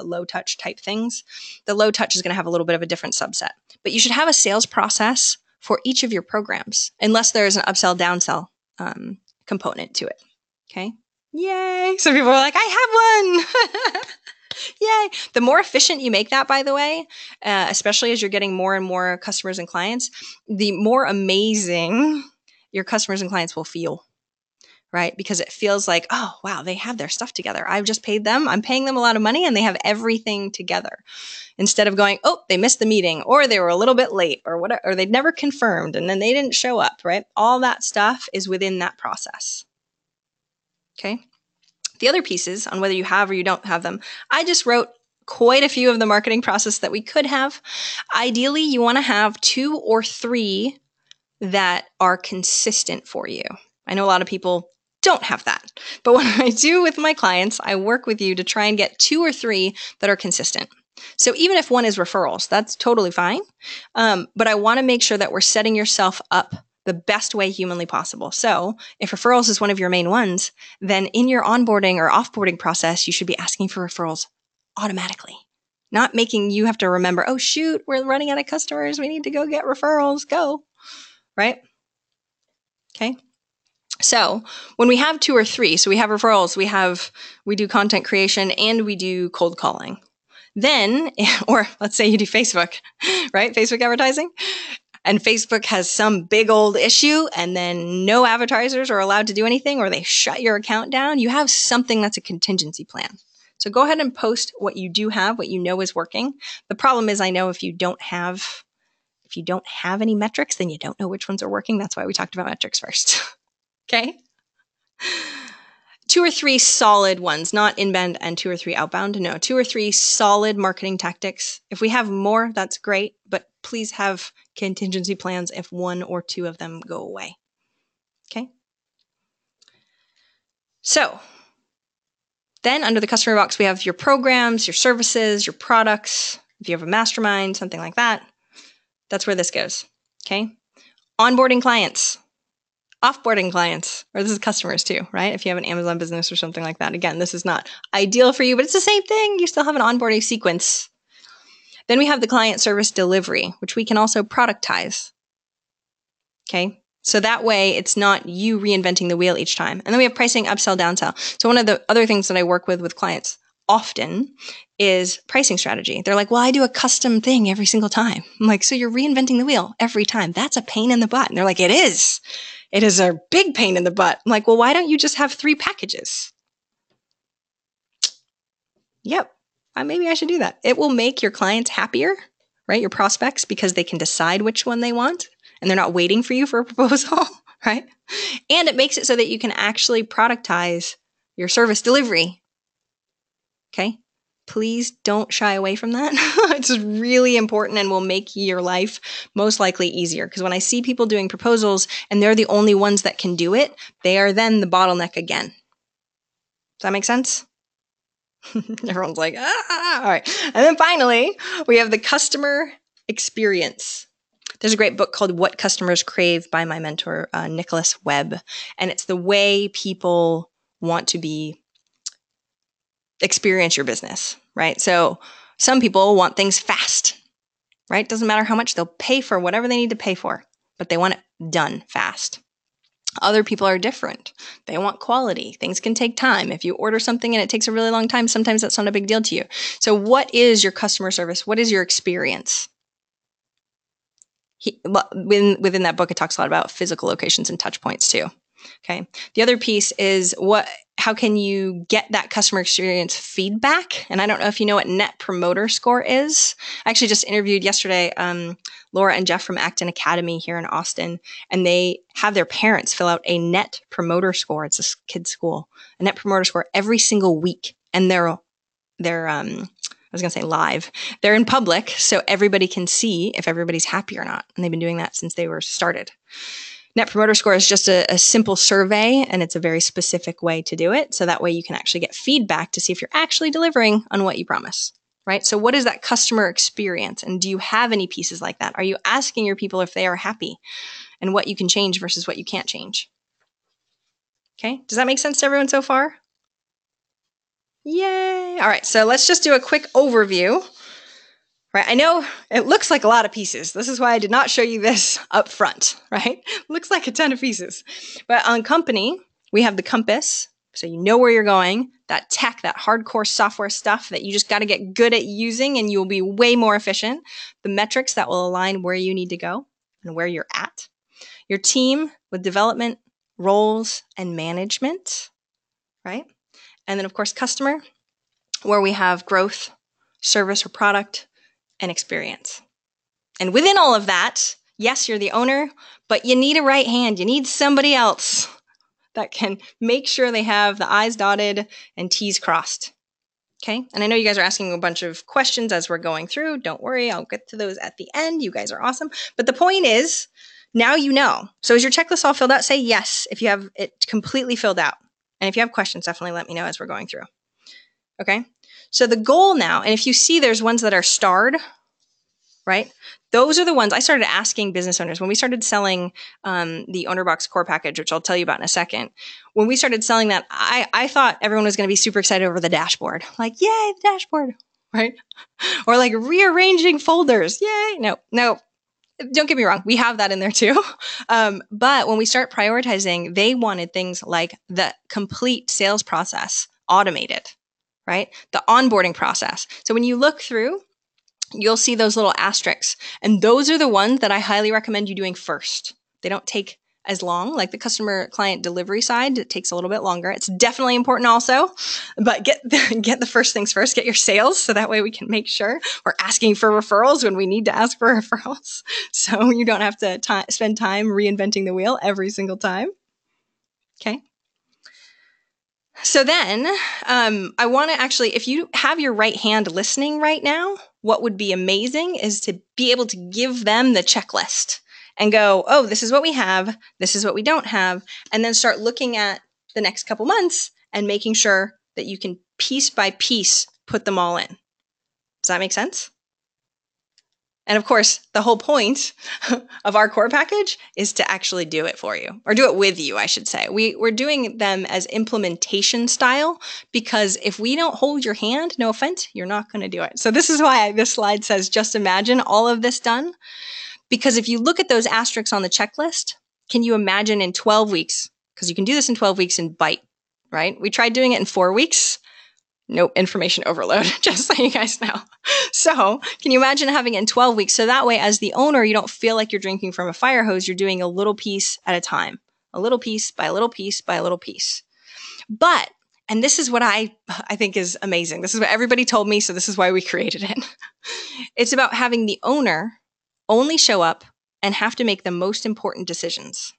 low touch type things, the low touch is going to have a little bit of a different subset. But you should have a sales process for each of your programs, unless there's an upsell, downsell component to it. Okay. Yay. So people are like, I have one. Yay. The more efficient you make that, by the way, especially as you're getting more and more customers and clients, the more amazing your customers and clients will feel, right? Because it feels like, oh, wow, they have their stuff together. I've just paid them. I'm paying them a lot of money and they have everything together. Instead of going, oh, they missed the meeting or they were a little bit late or whatever, or they'd never confirmed and then they didn't show up, right? All that stuff is within that process. Okay. The other pieces on whether you have or you don't have them, I just wrote quite a few of the marketing process that we could have. Ideally, you want to have 2 or 3 that are consistent for you. I know a lot of people don't have that, but what I do with my clients, I work with you to try and get 2 or 3 that are consistent. So even if one is referrals, that's totally fine. But I want to make sure that we're setting yourself up the best way humanly possible. So if referrals is one of your main ones, then in your onboarding or offboarding process, you should be asking for referrals automatically, not making you have to remember, oh, shoot, we're running out of customers. We need to go get referrals. Go, right? Okay. So when we have 2 or 3, so we have referrals, we do content creation and we do cold calling. Then, or let's say you do Facebook, right? Facebook advertising. And Facebook has some big old issue and then no advertisers are allowed to do anything or they shut your account down. You have something that's a contingency plan. So go ahead and post what you do have, what you know is working. The problem is I know if you don't have any metrics, then you don't know which ones are working. That's why we talked about metrics first. Okay. 2 or 3 solid ones, not inbound and 2 or 3 outbound. No, 2 or 3 solid marketing tactics. If we have more, that's great, but please have contingency plans if 1 or 2 of them go away. Okay. So then under the customer box, we have your programs, your services, your products. If you have a mastermind, something like that, that's where this goes. Okay. Onboarding clients. Offboarding clients, or this is customers too, right? If you have an Amazon business or something like that. Again, this is not ideal for you, but it's the same thing. You still have an onboarding sequence. Then we have the client service delivery, which we can also productize. Okay. So that way it's not you reinventing the wheel each time. And then we have pricing, upsell, downsell. So one of the other things that I work with clients often is pricing strategy. They're like, well, I do a custom thing every single time. I'm like, so you're reinventing the wheel every time. That's a pain in the butt. And they're like, it is. It is a big pain in the butt. I'm like, well, why don't you just have 3 packages? Yep. Maybe I should do that. It will make your clients happier, right? Your prospects, because they can decide which one they want and they're not waiting for you for a proposal, right? And it makes it so that you can actually productize your service delivery. Okay. Please don't shy away from that. It's really important and will make your life most likely easier. Because when I see people doing proposals and they're the only ones that can do it, they are then the bottleneck again. Does that make sense? Everyone's like, ah. All right. And then finally, we have the customer experience. There's a great book called What Customers Crave by my mentor, Nicholas Webb. And it's the way people want to experience your business, right? So some people want things fast, right? Doesn't matter how much, they'll pay for whatever they need to pay for, but they want it done fast. Other people are different. They want quality. Things can take time. If you order something and it takes a really long time, sometimes that's not a big deal to you. So what is your customer service? What is your experience? Within that book, it talks a lot about physical locations and touch points too. Okay. The other piece is how can you get that customer experience feedback? And I don't know if you know what Net Promoter Score is. I actually just interviewed yesterday Laura and Jeff from Acton Academy here in Austin, and they have their parents fill out a Net Promoter Score. It's a kid's school, a Net Promoter Score every single week, and they're I was going to say live. They're in public, so everybody can see if everybody's happy or not. And they've been doing that since they were started. Net Promoter Score is just a simple survey, and it's a very specific way to do it. So that way you can actually get feedback to see if you're actually delivering on what you promise, right? So what is that customer experience? And do you have any pieces like that? Are you asking your people if they are happy and what you can change versus what you can't change? Okay. Does that make sense to everyone so far? Yay. All right. So let's just do a quick overview. Right. I know it looks like a lot of pieces. This is why I did not show you this up front, right? Looks like a ton of pieces. But on company, we have the compass, So you know where you're going, that tech, that hardcore software stuff that you just got to get good at using and you'll be way more efficient. The metrics that will align where you need to go and where you're at. Your team with development, roles, and management, right? And then, of course, customer, where we have growth, service or product, and experience. And within all of that, yes, you're the owner, but you need a right hand. You need somebody else that can make sure they have the I's dotted and T's crossed. Okay? And I know you guys are asking a bunch of questions as we're going through. Don't worry, I'll get to those at the end. You guys are awesome. But the point is, now you know. So is your checklist all filled out? Say yes if you have it completely filled out. And if you have questions, definitely let me know as we're going through. Okay? So the goal now, and if you see there's ones that are starred, right? Those are the ones I started asking business owners when we started selling the OwnerBox core package, which I'll tell you about in a second. When we started selling that, I thought everyone was going to be super excited over the dashboard. Like, yay, the dashboard, right? Or like rearranging folders. Yay. No, don't get me wrong. We have that in there too. But when we start prioritizing, they wanted things like the complete sales process automated, right? The onboarding process. So when you look through, you'll see those little asterisks. And those are the ones that I highly recommend you doing first. They don't take as long, like the customer client delivery side. It takes a little bit longer. It's definitely important also, but get the first things first. Get your sales so that way we can make sure we're asking for referrals when we need to ask for referrals. So you don't have to spend time reinventing the wheel every single time. Okay. So then I want to actually, if you have your right hand listening right now, what would be amazing is to be able to give them the checklist and go, oh, this is what we have. This is what we don't have. And then start looking at the next couple months and making sure that you can piece by piece put them all in. Does that make sense? And of course, the whole point of our core package is to actually do it for you, or do it with you, I should say. We're doing them as implementation style, because if we don't hold your hand, no offense, you're not going to do it. So this is why this slide says, just imagine all of this done. Because if you look at those asterisks on the checklist, can you imagine in 12 weeks? Because you can do this in 12 weeks in bite, right? We tried doing it in 4 weeks. Nope, information overload, just so you guys know. So can you imagine having it in 12 weeks? So that way, as the owner, you don't feel like you're drinking from a fire hose. You're doing a little piece at a time, a little piece by a little piece by a little piece. But, and this is what I think is amazing. This is what everybody told me, so this is why we created it. It's about having the owner only show up and have to make the most important decisions.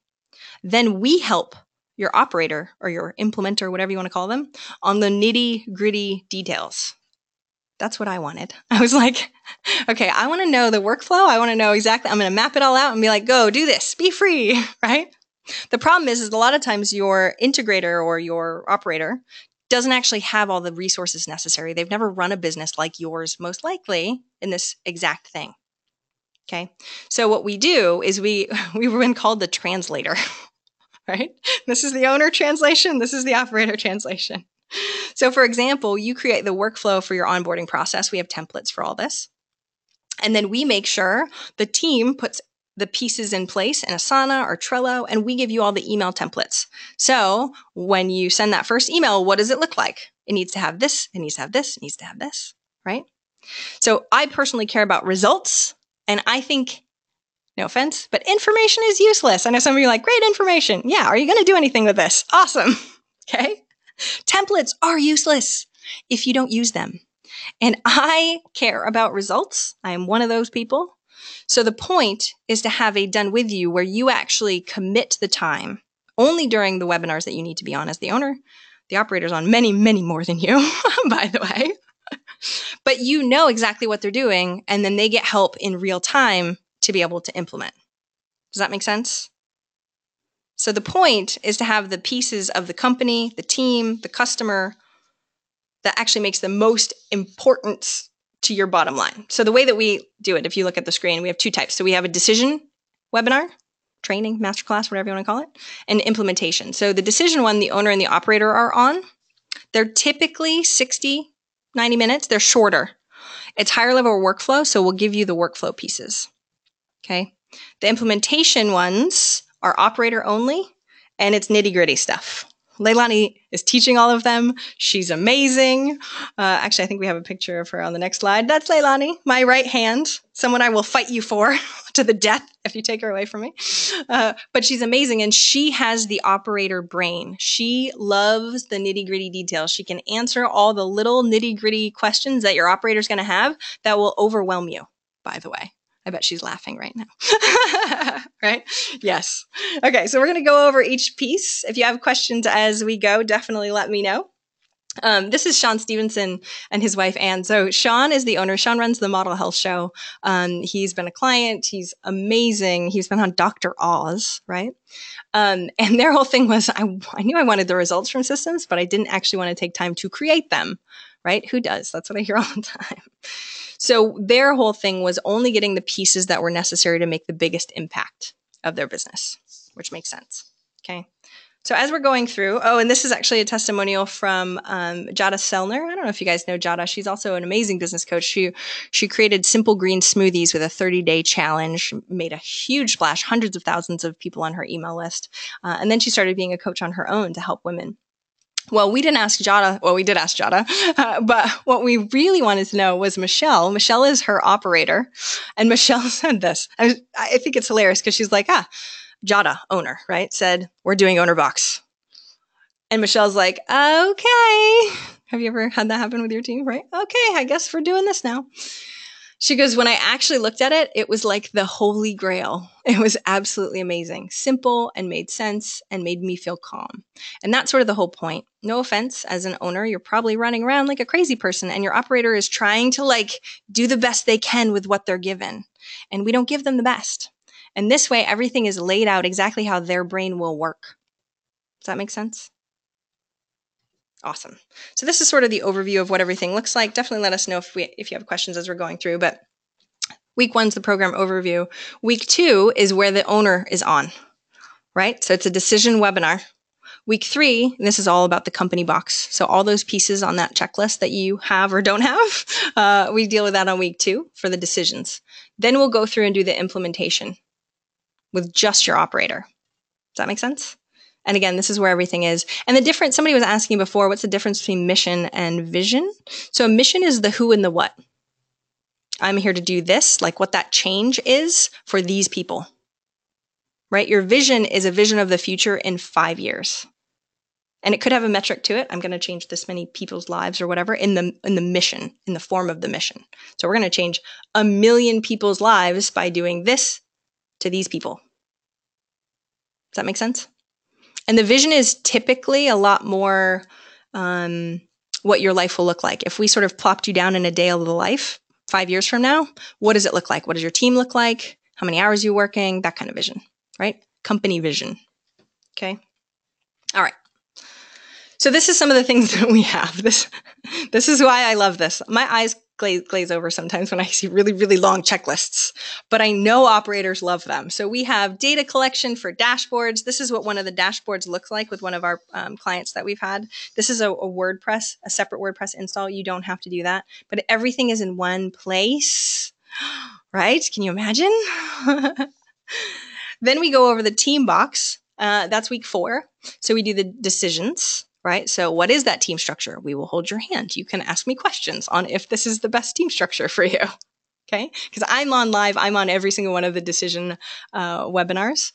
Then we help your operator or your implementer, whatever you want to call them, on the nitty-gritty details. That's what I wanted. I was like, okay, I want to know the workflow. I want to know exactly, I'm going to map it all out and be like, go do this, be free, right? The problem is a lot of times your integrator or your operator doesn't actually have all the resources necessary. They've never run a business like yours, most likely, in this exact thing. Okay. So what we do is we've been called the translator. Right? This is the owner translation. This is the operator translation. So for example, you create the workflow for your onboarding process. We have templates for all this. And then we make sure the team puts the pieces in place in Asana or Trello, and we give you all the email templates. So when you send that first email, what does it look like? It needs to have this, it needs to have this, it needs to have this, right? So I personally care about results, and I think, no offense, but information is useless. I know some of you are like, great information. Yeah, are you going to do anything with this? Awesome. Okay. Templates are useless if you don't use them. And I care about results. I am one of those people. So the point is to have a done with you where you actually commit the time only during the webinars that you need to be on as the owner. The operator's on many, many more than you, by the way. But you know exactly what they're doing, and then they get help in real time to be able to implement. Does that make sense? So the point is to have the pieces of the company, the team, the customer that actually makes the most importance to your bottom line. So the way that we do it, if you look at the screen, we have 2 types. So we have a decision webinar, training, masterclass, whatever you want to call it, and implementation. So the decision one, the owner and the operator are on. They're typically 60, 90 minutes. They're shorter. It's higher level workflow, so we'll give you the workflow pieces. Okay. The implementation ones are operator only, and it's nitty gritty stuff. Leilani is teaching all of them. She's amazing. Actually, I think we have a picture of her on the next slide. That's Leilani, my right hand, someone I will fight you for to the death if you take her away from me. But she's amazing, and she has the operator brain. She loves the nitty-gritty details. She can answer all the little nitty-gritty questions that your operator's going to have that will overwhelm you, by the way. I bet she's laughing right now. Right? Yes. Okay, so we're going to go over each piece. If you have questions as we go, definitely let me know. This is Sean Stevenson and his wife, Anne. So Sean is the owner. Sean runs the Model Health Show. He's been a client. He's amazing. He's been on Dr. Oz, right? And their whole thing was, I knew I wanted the results from systems, but I didn't actually want to take time to create them, right? Who does? That's what I hear all the time. So their whole thing was only getting the pieces that were necessary to make the biggest impact of their business, which makes sense. Okay. So as we're going through, and this is actually a testimonial from Jada Selner. I don't know if you guys know Jada. She's also an amazing business coach. She created Simple Green Smoothies with a 30-day challenge, made a huge splash, hundreds of thousands of people on her email list. And then she started being a coach on her own to help women. Well, we didn't ask Jada. Well, we did ask Jada, but what we really wanted to know was Michelle. Michelle is her operator. And Michelle said this. I think it's hilarious because she's like, Jada, owner, right? Said, we're doing owner box. And Michelle's like, okay. Have you ever had that happen with your team, right? Okay, I guess we're doing this now. She goes, when I actually looked at it, it was like the holy grail. It was absolutely amazing, simple and made sense and made me feel calm. And that's sort of the whole point. No offense, as an owner, you're probably running around like a crazy person and your operator is trying to do the best they can with what they're given. And we don't give them the best. And this way, everything is laid out exactly how their brain will work. Does that make sense? Awesome. So this is sort of the overview of what everything looks like. Definitely let us know if you have questions as we're going through. But week 1's the program overview. Week 2 is where the owner is on, right? So it's a decision webinar. Week 3, and this is all about the company box. So all those pieces on that checklist that you have or don't have, we deal with that on week 2 for the decisions. Then we'll go through and do the implementation with just your operator. Does that make sense? And again, this is where everything is. And the difference, somebody was asking before, what's the difference between mission and vision? So mission is the who and the what. I'm here to do this, like what that change is for these people, right? Your vision is a vision of the future in 5 years. And it could have a metric to it. I'm going to change this many people's lives or whatever in the mission, in the form of the mission. So we're going to change 1 million people's lives by doing this to these people. Does that make sense? And the vision is typically a lot more what your life will look like. If we sort of plopped you down in a day of the life 5 years from now, what does it look like? What does your team look like? How many hours are you working? That kind of vision, right? Company vision. Okay. All right. So this is some of the things that we have. This is why I love this. My eyes glaze over sometimes when I see really, really long checklists, but I know operators love them. So we have data collection for dashboards. This is what one of the dashboards looks like with one of our clients that we've had. This is a WordPress, a separate WordPress install. You don't have to do that, but everything is in one place, right? Can you imagine? Then we go over the team box. That's week 4. So we do the decisions. Right? So what is that team structure? We will hold your hand. You can ask me questions on if this is the best team structure for you. Okay? Because I'm on live. I'm on every single one of the decision webinars.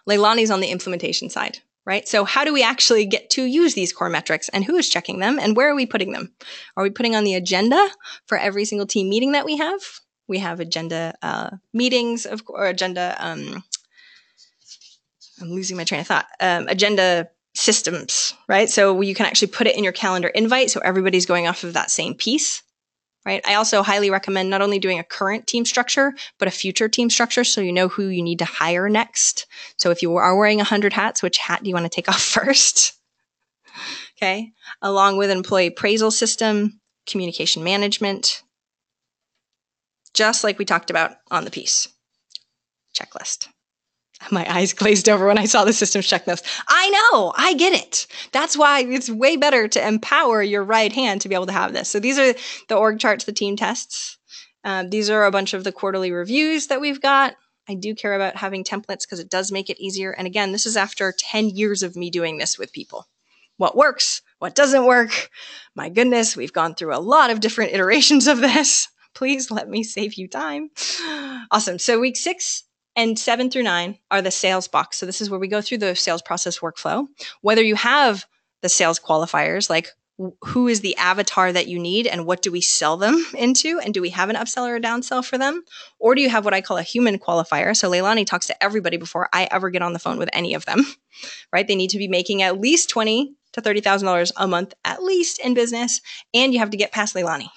Leilani's on the implementation side, right? So how do we actually get to use these core metrics and who is checking them and where are we putting them? Are we putting on the agenda for every single team meeting that we have? We have agenda meetings, or agenda, I'm losing my train of thought, agenda systems, right? So you can actually put it in your calendar invite so everybody's going off of that same piece, right? I also highly recommend not only doing a current team structure, but a future team structure so you know who you need to hire next. So if you are wearing 100 hats, which hat do you want to take off first? Okay. Along with an employee appraisal system, communication management, just like we talked about on the piece. Checklist. My eyes glazed over when I saw the systems checklist. I know, I get it. That's why it's way better to empower your right hand to be able to have this. So these are the org charts, the team tests. These are a bunch of the quarterly reviews that we've got. I do care about having templates because it does make it easier. And again, this is after 10 years of me doing this with people. What works? What doesn't work? My goodness, we've gone through a lot of different iterations of this. Please let me save you time. Awesome. So week 6 and 7 through 9 are the sales box. So this is where we go through the sales process workflow. Whether you have the sales qualifiers, like who is the avatar that you need and what do we sell them into? And do we have an upsell or a downsell for them? Or do you have what I call a human qualifier? So Leilani talks to everybody before I ever get on the phone with any of them, right? They need to be making at least $20,000 to $30,000 a month, at least in business. And you have to get past Leilani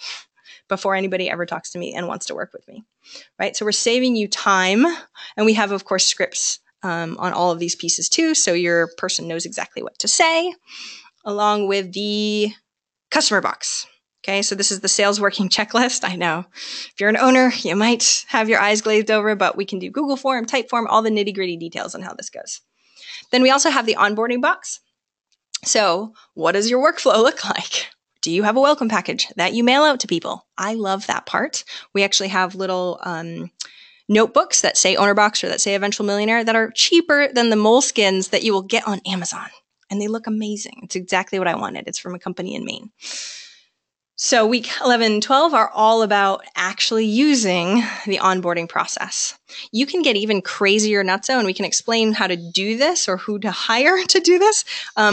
before anybody ever talks to me and wants to work with me, right? So we're saving you time. And we have, of course, scripts on all of these pieces too. So your person knows exactly what to say, along with the customer box. Okay, so this is the sales working checklist. I know if you're an owner, you might have your eyes glazed over, but we can do Google form, Typeform, all the nitty gritty details on how this goes. Then we also have the onboarding box. So what does your workflow look like? Do you have a welcome package that you mail out to people? I love that part. We actually have little notebooks that say Owner Box or that say Eventual Millionaire that are cheaper than the Moleskines that you will get on Amazon. And they look amazing. It's exactly what I wanted. It's from a company in Maine. So week 11 and 12 are all about actually using the onboarding process. You can get even crazier nutso, and we can explain how to do this or who to hire to do this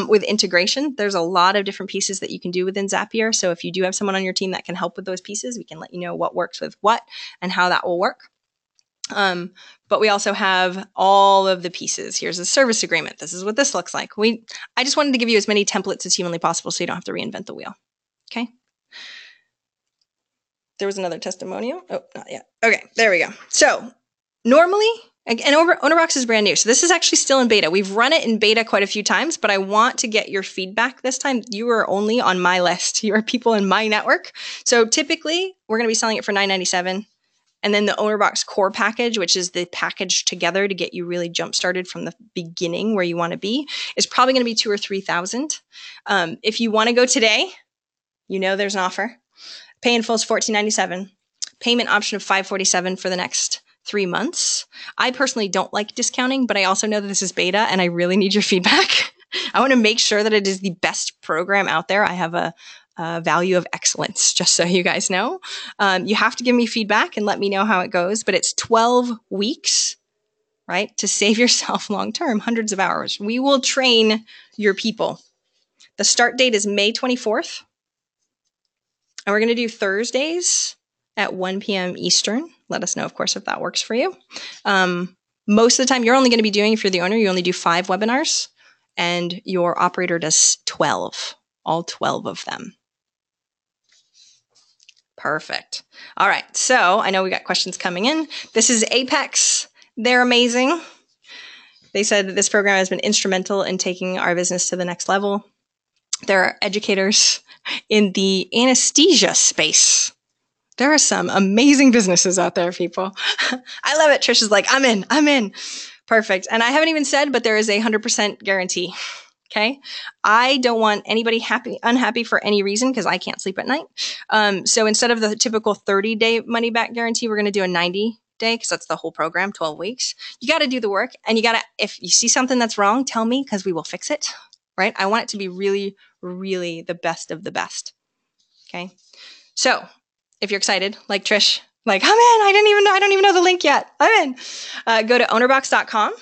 with integration. There's a lot of different pieces that you can do within Zapier. So if you do have someone on your team that can help with those pieces, we can let you know what works with what and how that will work. But we also have all of the pieces. Here's a service agreement. This is what this looks like. I just wanted to give you as many templates as humanly possible so you don't have to reinvent the wheel. Okay. There was another testimonial. Oh, not yet. Okay, there we go. So normally, and OwnerBox is brand new. So this is actually still in beta. We've run it in beta quite a few times, but I want to get your feedback this time. You are only on my list. You are people in my network. So typically, we're going to be selling it for $9.97. And then the OwnerBox core package, which is the package together to get you really jump started from the beginning where you want to be, is probably going to be $2,000 or $3,000. If you want to go today, you know there's an offer. Pay in full is $14.97. Payment option of $547 for the next 3 months. I personally don't like discounting, but I also know that this is beta and I really need your feedback. I want to make sure that it is the best program out there. I have a value of excellence, just so you guys know. You have to give me feedback and let me know how it goes, but it's 12 weeks, right? To save yourself long-term, hundreds of hours. We will train your people. The start date is May 24th. And we're going to do Thursdays at 1 p.m. Eastern. Let us know, of course, if that works for you. Most of the time, you're only going to be doing, if you're the owner, you only do 5 webinars, and your operator does 12, all 12 of them. Perfect. All right. So I know we got questions coming in. This is Apex. They're amazing. They said that this program has been instrumental in taking our business to the next level. They're educators in the anesthesia space. There are some amazing businesses out there, people. I love it. Trish is like, I'm in. Perfect. And I haven't even said, but there is a 100% guarantee. Okay. I don't want anybody unhappy for any reason because I can't sleep at night. So instead of the typical 30-day money back guarantee, we're going to do a 90-day because that's the whole program, 12 weeks. You got to do the work, and you got to, if you see something that's wrong, tell me because we will fix it. Right? I want it to be really, really the best of the best. Okay. So if you're excited, like Trish, like, I'm in, I don't even know the link yet. I'm in. Go to ownerbox.com.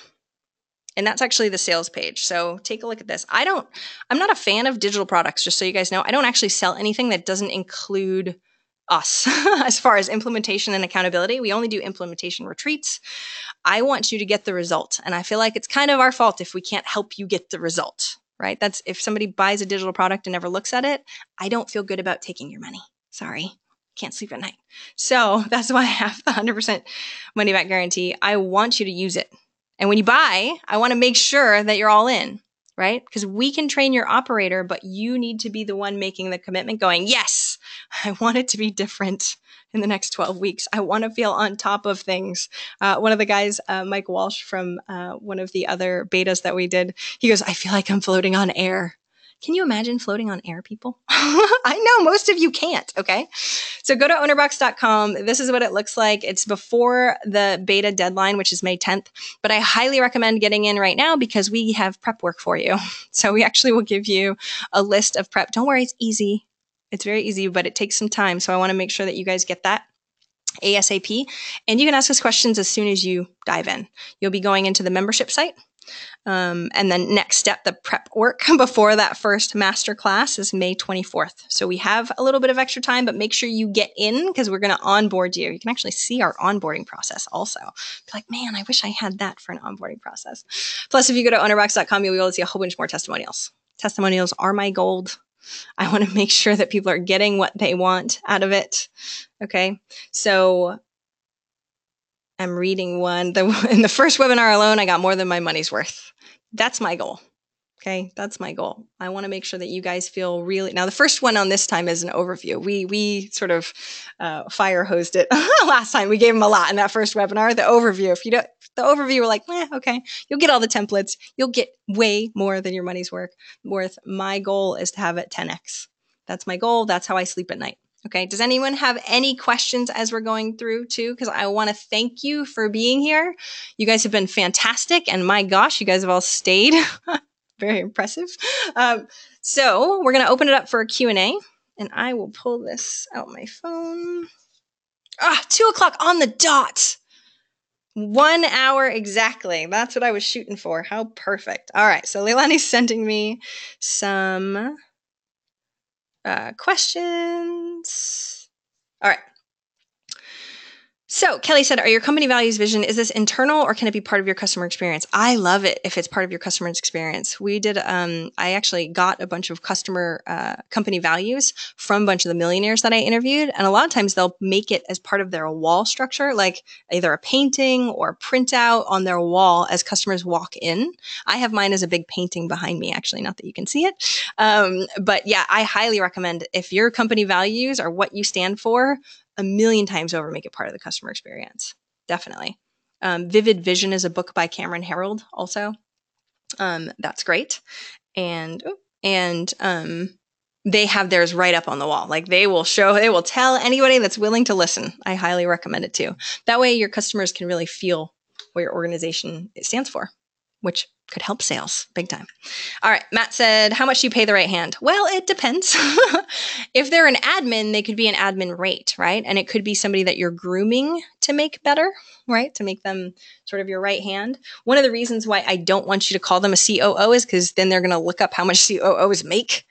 And that's actually the sales page. So take a look at this. I'm not a fan of digital products, just so you guys know. I don't actually sell anything that doesn't include us as far as implementation and accountability. We only do implementation retreats. I want you to get the result. And I feel like it's kind of our fault if we can't help you get the result, right? That's if somebody buys a digital product and never looks at it, I don't feel good about taking your money. Sorry. Can't sleep at night. So that's why I have the 100% money back guarantee. I want you to use it. And when you buy, I want to make sure that you're all in, right? Because we can train your operator, but you need to be the one making the commitment going, yes, I want it to be different in the next 12 weeks. I want to feel on top of things. One of the guys, Mike Walsh from one of the other betas that we did, he goes, I feel like I'm floating on air. Can you imagine floating on air, people? I know most of you can't, okay? So go to ownerbox.com. This is what it looks like. It's before the beta deadline, which is May 10th. But I highly recommend getting in right now because we have prep work for you. So we actually will give you a list of prep. Don't worry, it's easy. It's very easy, but it takes some time. So I want to make sure that you guys get that ASAP. And you can ask us questions as soon as you dive in. You'll be going into the membership site. And then next step, the prep work before that first masterclass is May 24th. So we have a little bit of extra time, but make sure you get in because we're going to onboard you. You can actually see our onboarding process also. Be like, man, I wish I had that for an onboarding process. Plus, if you go to ownerbox.com, you'll be able to see a whole bunch more testimonials. Testimonials are my gold. I want to make sure that people are getting what they want out of it. Okay. So I'm reading one. In the first webinar alone, I got more than my money's worth. That's my goal. Okay. That's my goal. I want to make sure that you guys feel really, now the first one on this time is an overview. We sort of fire hosed it last time. We gave them a lot in that first webinar, the overview. If you don't, the overview, we're like, okay, you'll get all the templates. You'll get way more than your money's worth. My goal is to have it 10x. That's my goal. That's how I sleep at night. Okay. Does anyone have any questions as we're going through too? Because I want to thank you for being here. You guys have been fantastic. And my gosh, you guys have all stayed. Very impressive. So we're going to open it up for a Q&A. And I will pull this out my phone. 2:00 on the dot. 1 hour exactly. That's what I was shooting for. How perfect. All right. So Leilani's sending me some questions. All right. So Kelly said, are your company values vision, is this internal or can it be part of your customer experience? I love it if it's part of your customer experience. We did, I actually got a bunch of customer company values from a bunch of the millionaires that I interviewed. And a lot of times they'll make it as part of their wall structure, like either a painting or a printout on their wall as customers walk in. I have mine as a big painting behind me, actually, not that you can see it. But yeah, I highly recommend if your company values are what you stand for, a million times over, make it part of the customer experience. Definitely. Vivid Vision is a book by Cameron Herold also. That's great. And they have theirs right up on the wall. Like they will tell anybody that's willing to listen. I highly recommend it too. That way your customers can really feel what your organization stands for, which could help sales big time. All right. Matt said, how much do you pay the right hand? Well, it depends. If they're an admin, they could be an admin rate, right? And it could be somebody that you're grooming to make better, right? To make them sort of your right hand. One of the reasons why I don't want you to call them a COO is because then they're going to look up how much COOs make.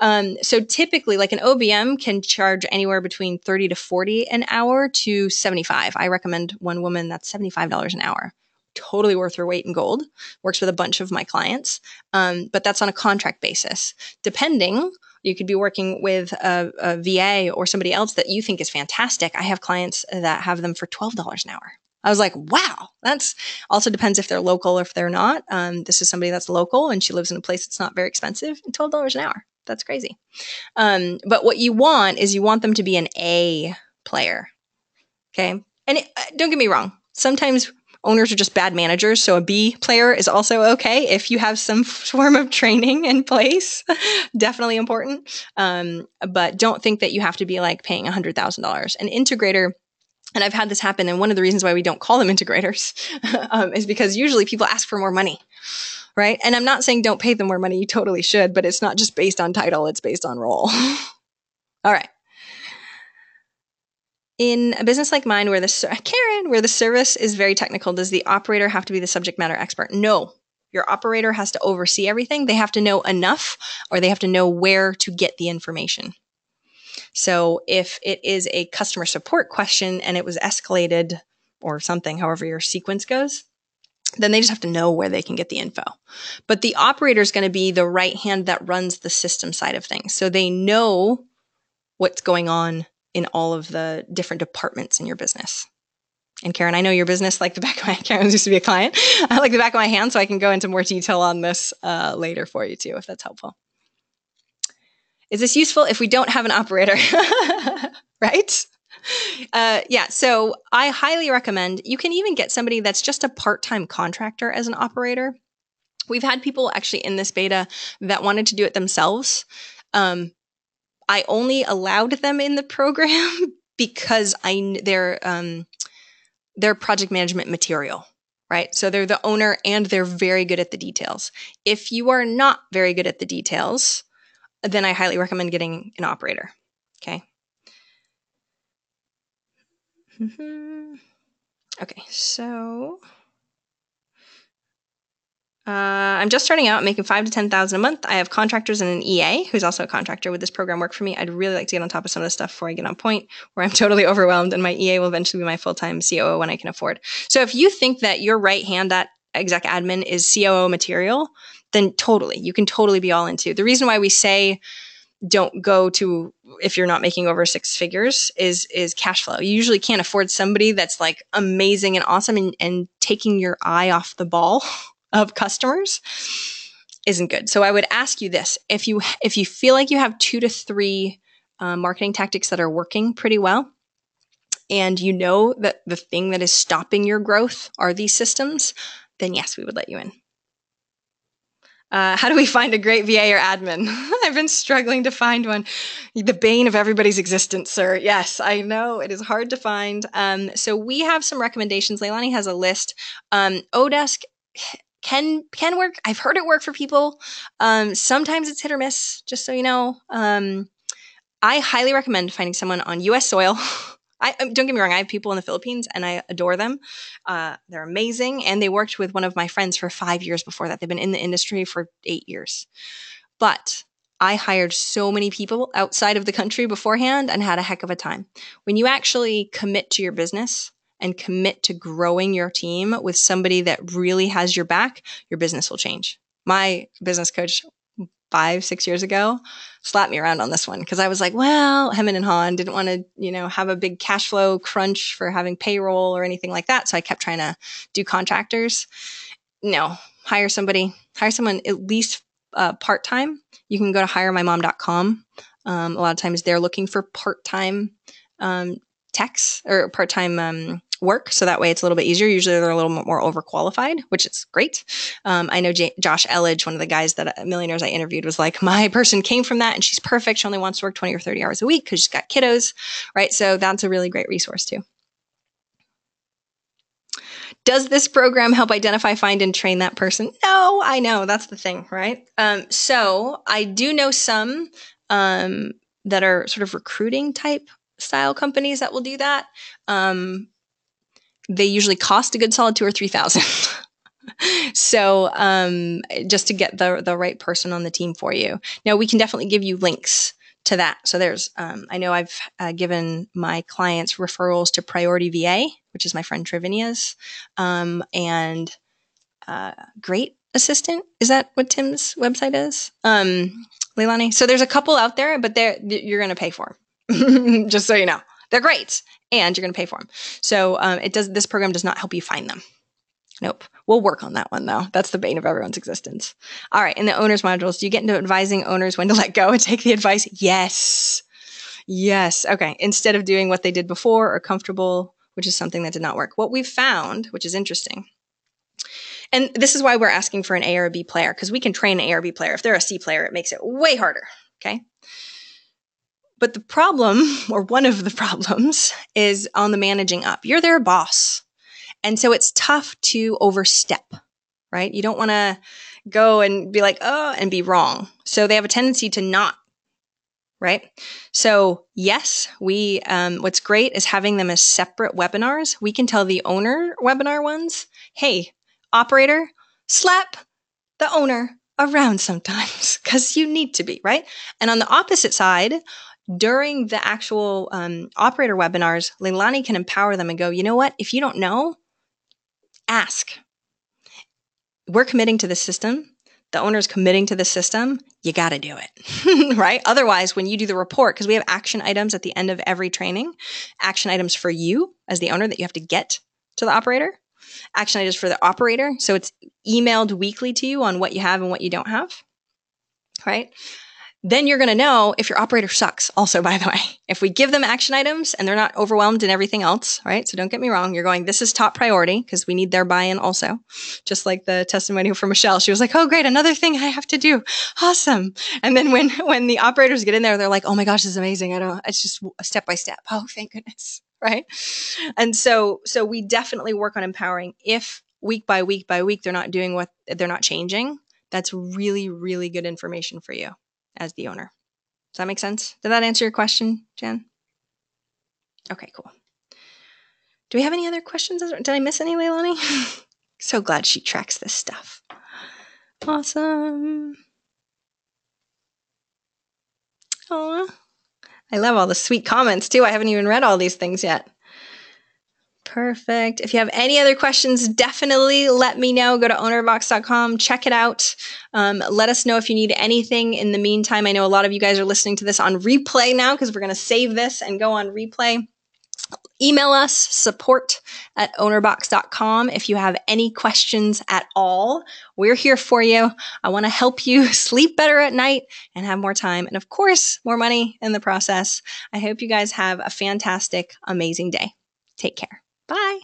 So typically like an OBM can charge anywhere between 30 to 40 an hour to 75. I recommend one woman that's $75 an hour. Totally worth her weight in gold. Works with a bunch of my clients. But that's on a contract basis. Depending, you could be working with a VA or somebody else that you think is fantastic. I have clients that have them for $12 an hour. I was like, wow, that's also depends if they're local or if they're not. This is somebody that's local and she lives in a place that's not very expensive and $12 an hour. That's crazy. But what you want is you want them to be an A player. Okay. And don't get me wrong. Sometimes owners are just bad managers. So a B player is also okay if you have some form of training in place. Definitely important. But don't think that you have to be like paying $100,000. An integrator, and I've had this happen, and one of the reasons why we don't call them integrators is because usually people ask for more money, right? And I'm not saying don't pay them more money. You totally should, but it's not just based on title. It's based on role. All right. In a business like mine where the service is very technical, does the operator have to be the subject matter expert? No. Your operator has to oversee everything. They have to know enough or they have to know where to get the information. So if it is a customer support question and it was escalated or something, however your sequence goes, then they just have to know where they can get the info. But the operator is going to be the right hand that runs the system side of things. So they know what's going on in all of the different departments in your business. And Karen, I know your business like the back of my hand. Karen used to be a client. I like the back of my hand, so I can go into more detail on this later for you too, if that's helpful. Is this useful if we don't have an operator? Right? Yeah, so I highly recommend, you can even get somebody that's just a part-time contractor as an operator. We've had people actually in this beta that wanted to do it themselves. I only allowed them in the program because they're project management material, right? So they're the owner and they're very good at the details. If you are not very good at the details, then I highly recommend getting an operator. Okay. Okay, so I'm just starting out making $5,000 to $10,000 a month. I have contractors and an EA who's also a contractor. Would this program work for me? I'd really like to get on top of some of this stuff before I get on point where I'm totally overwhelmed, and my EA will eventually be my full-time COO when I can afford. So if you think that your right hand at exec admin is COO material, then totally, you can totally be all into. The reason why we say don't go to, if you're not making over six figures, is cash flow. You usually can't afford somebody that's like amazing and awesome and taking your eye off the ball of customers isn't good. So I would ask you this: if you feel like you have 2 to 3 marketing tactics that are working pretty well, and you know that the thing that is stopping your growth are these systems, then yes, we would let you in. How do we find a great VA or admin? I've been struggling to find one. The bane of everybody's existence, sir. Yes, I know. It is hard to find. So we have some recommendations. Leilani has a list. Odesk can work. I've heard it work for people. Sometimes it's hit or miss, just so you know. I highly recommend finding someone on US soil. Don't get me wrong, I have people in the Philippines and I adore them. They're amazing. And they worked with one of my friends for 5 years before that. They've been in the industry for 8 years. But I hired so many people outside of the country beforehand and had a heck of a time. When you actually commit to your business and commit to growing your team with somebody that really has your back, your business will change. My business coach 5-6 years ago slapped me around on this one because I was like, well, Hemin and Han didn't want to, have a big cash flow crunch for having payroll or anything like that. So I kept trying to do contractors. No, hire someone at least part-time. You can go to hiremymom.com. A lot of times they're looking for part-time techs or part-time work. So that way it's a little bit easier. Usually they're a little more overqualified, which is great. I know Josh Elledge, one of the guys that millionaires I interviewed, was like, my person came from that and she's perfect. She only wants to work 20 or 30 hours a week because she's got kiddos, right? So that's a really great resource too. Does this program help identify, find, and train that person? No, I know. That's the thing, right? So I do know some that are sort of recruiting type style companies that will do that. They usually cost a good solid $2,000 or $3,000. So just to get the right person on the team for you. Now, we can definitely give you links to that. So there's, I know I've given my clients referrals to Priority VA, which is my friend Trivinia's, and Great Assistant. Is that what Tim's website is? Leilani. So there's a couple out there, but you're going to pay for them. Just so you know, they're great. And you're going to pay for them. So this program does not help you find them. Nope. We'll work on that one, though. That's the bane of everyone's existence. All right. In the owners modules, do you get into advising owners when to let go and take the advice? Yes. Yes. Okay. Instead of doing what they did before or comfortable, which is something that did not work. What we've found, which is interesting, and this is why we're asking for an A or a B player, because we can train an A or B player. If they're a C player, it makes it way harder. Okay. But the problem, or one of the problems, is on the managing up. You're their boss. And so it's tough to overstep, right? You don't want to go and be like, oh, and be wrong. So they have a tendency to not, right? So yes, what's great is having them as separate webinars. We can tell the owner webinar ones, hey, operator, slap the owner around sometimes because you need to be, right? And on the opposite side, during the actual operator webinars, Leilani can empower them and go, you know what? If you don't know, ask. We're committing to the system. The owner's committing to the system. You got to do it, right? Otherwise, when you do the report, because we have action items at the end of every training, action items for you as the owner that you have to get to the operator, action items for the operator. So it's emailed weekly to you on what you have and what you don't have, right? then you're going to know if your operator sucks also, by the way. If we give them action items and they're not overwhelmed in everything else, right? So don't get me wrong. You're going, this is top priority because we need their buy-in also. Just like the testimonial from Michelle. She was like, oh, great. Another thing I have to do. Awesome. And then when the operators get in there, they're like, oh my gosh, this is amazing. It's just a step by step. Oh, thank goodness. Right. And so we definitely work on empowering. If week by week by week, they're not doing what they're not changing, that's really, really good information for you as the owner. Does that make sense? Did that answer your question, Jen? Okay, cool. Do we have any other questions? Did I miss any, Leilani? So glad she tracks this stuff. Awesome. Aw. I love all the sweet comments too. I haven't even read all these things yet. Perfect. If you have any other questions, definitely let me know. Go to ownerbox.com, check it out. Let us know if you need anything in the meantime. I know a lot of you guys are listening to this on replay now because we're going to save this and go on replay. Email us, support@ownerbox.com if you have any questions at all. We're here for you. I want to help you sleep better at night and have more time. And of course, more money in the process. I hope you guys have a fantastic, amazing day. Take care. Bye.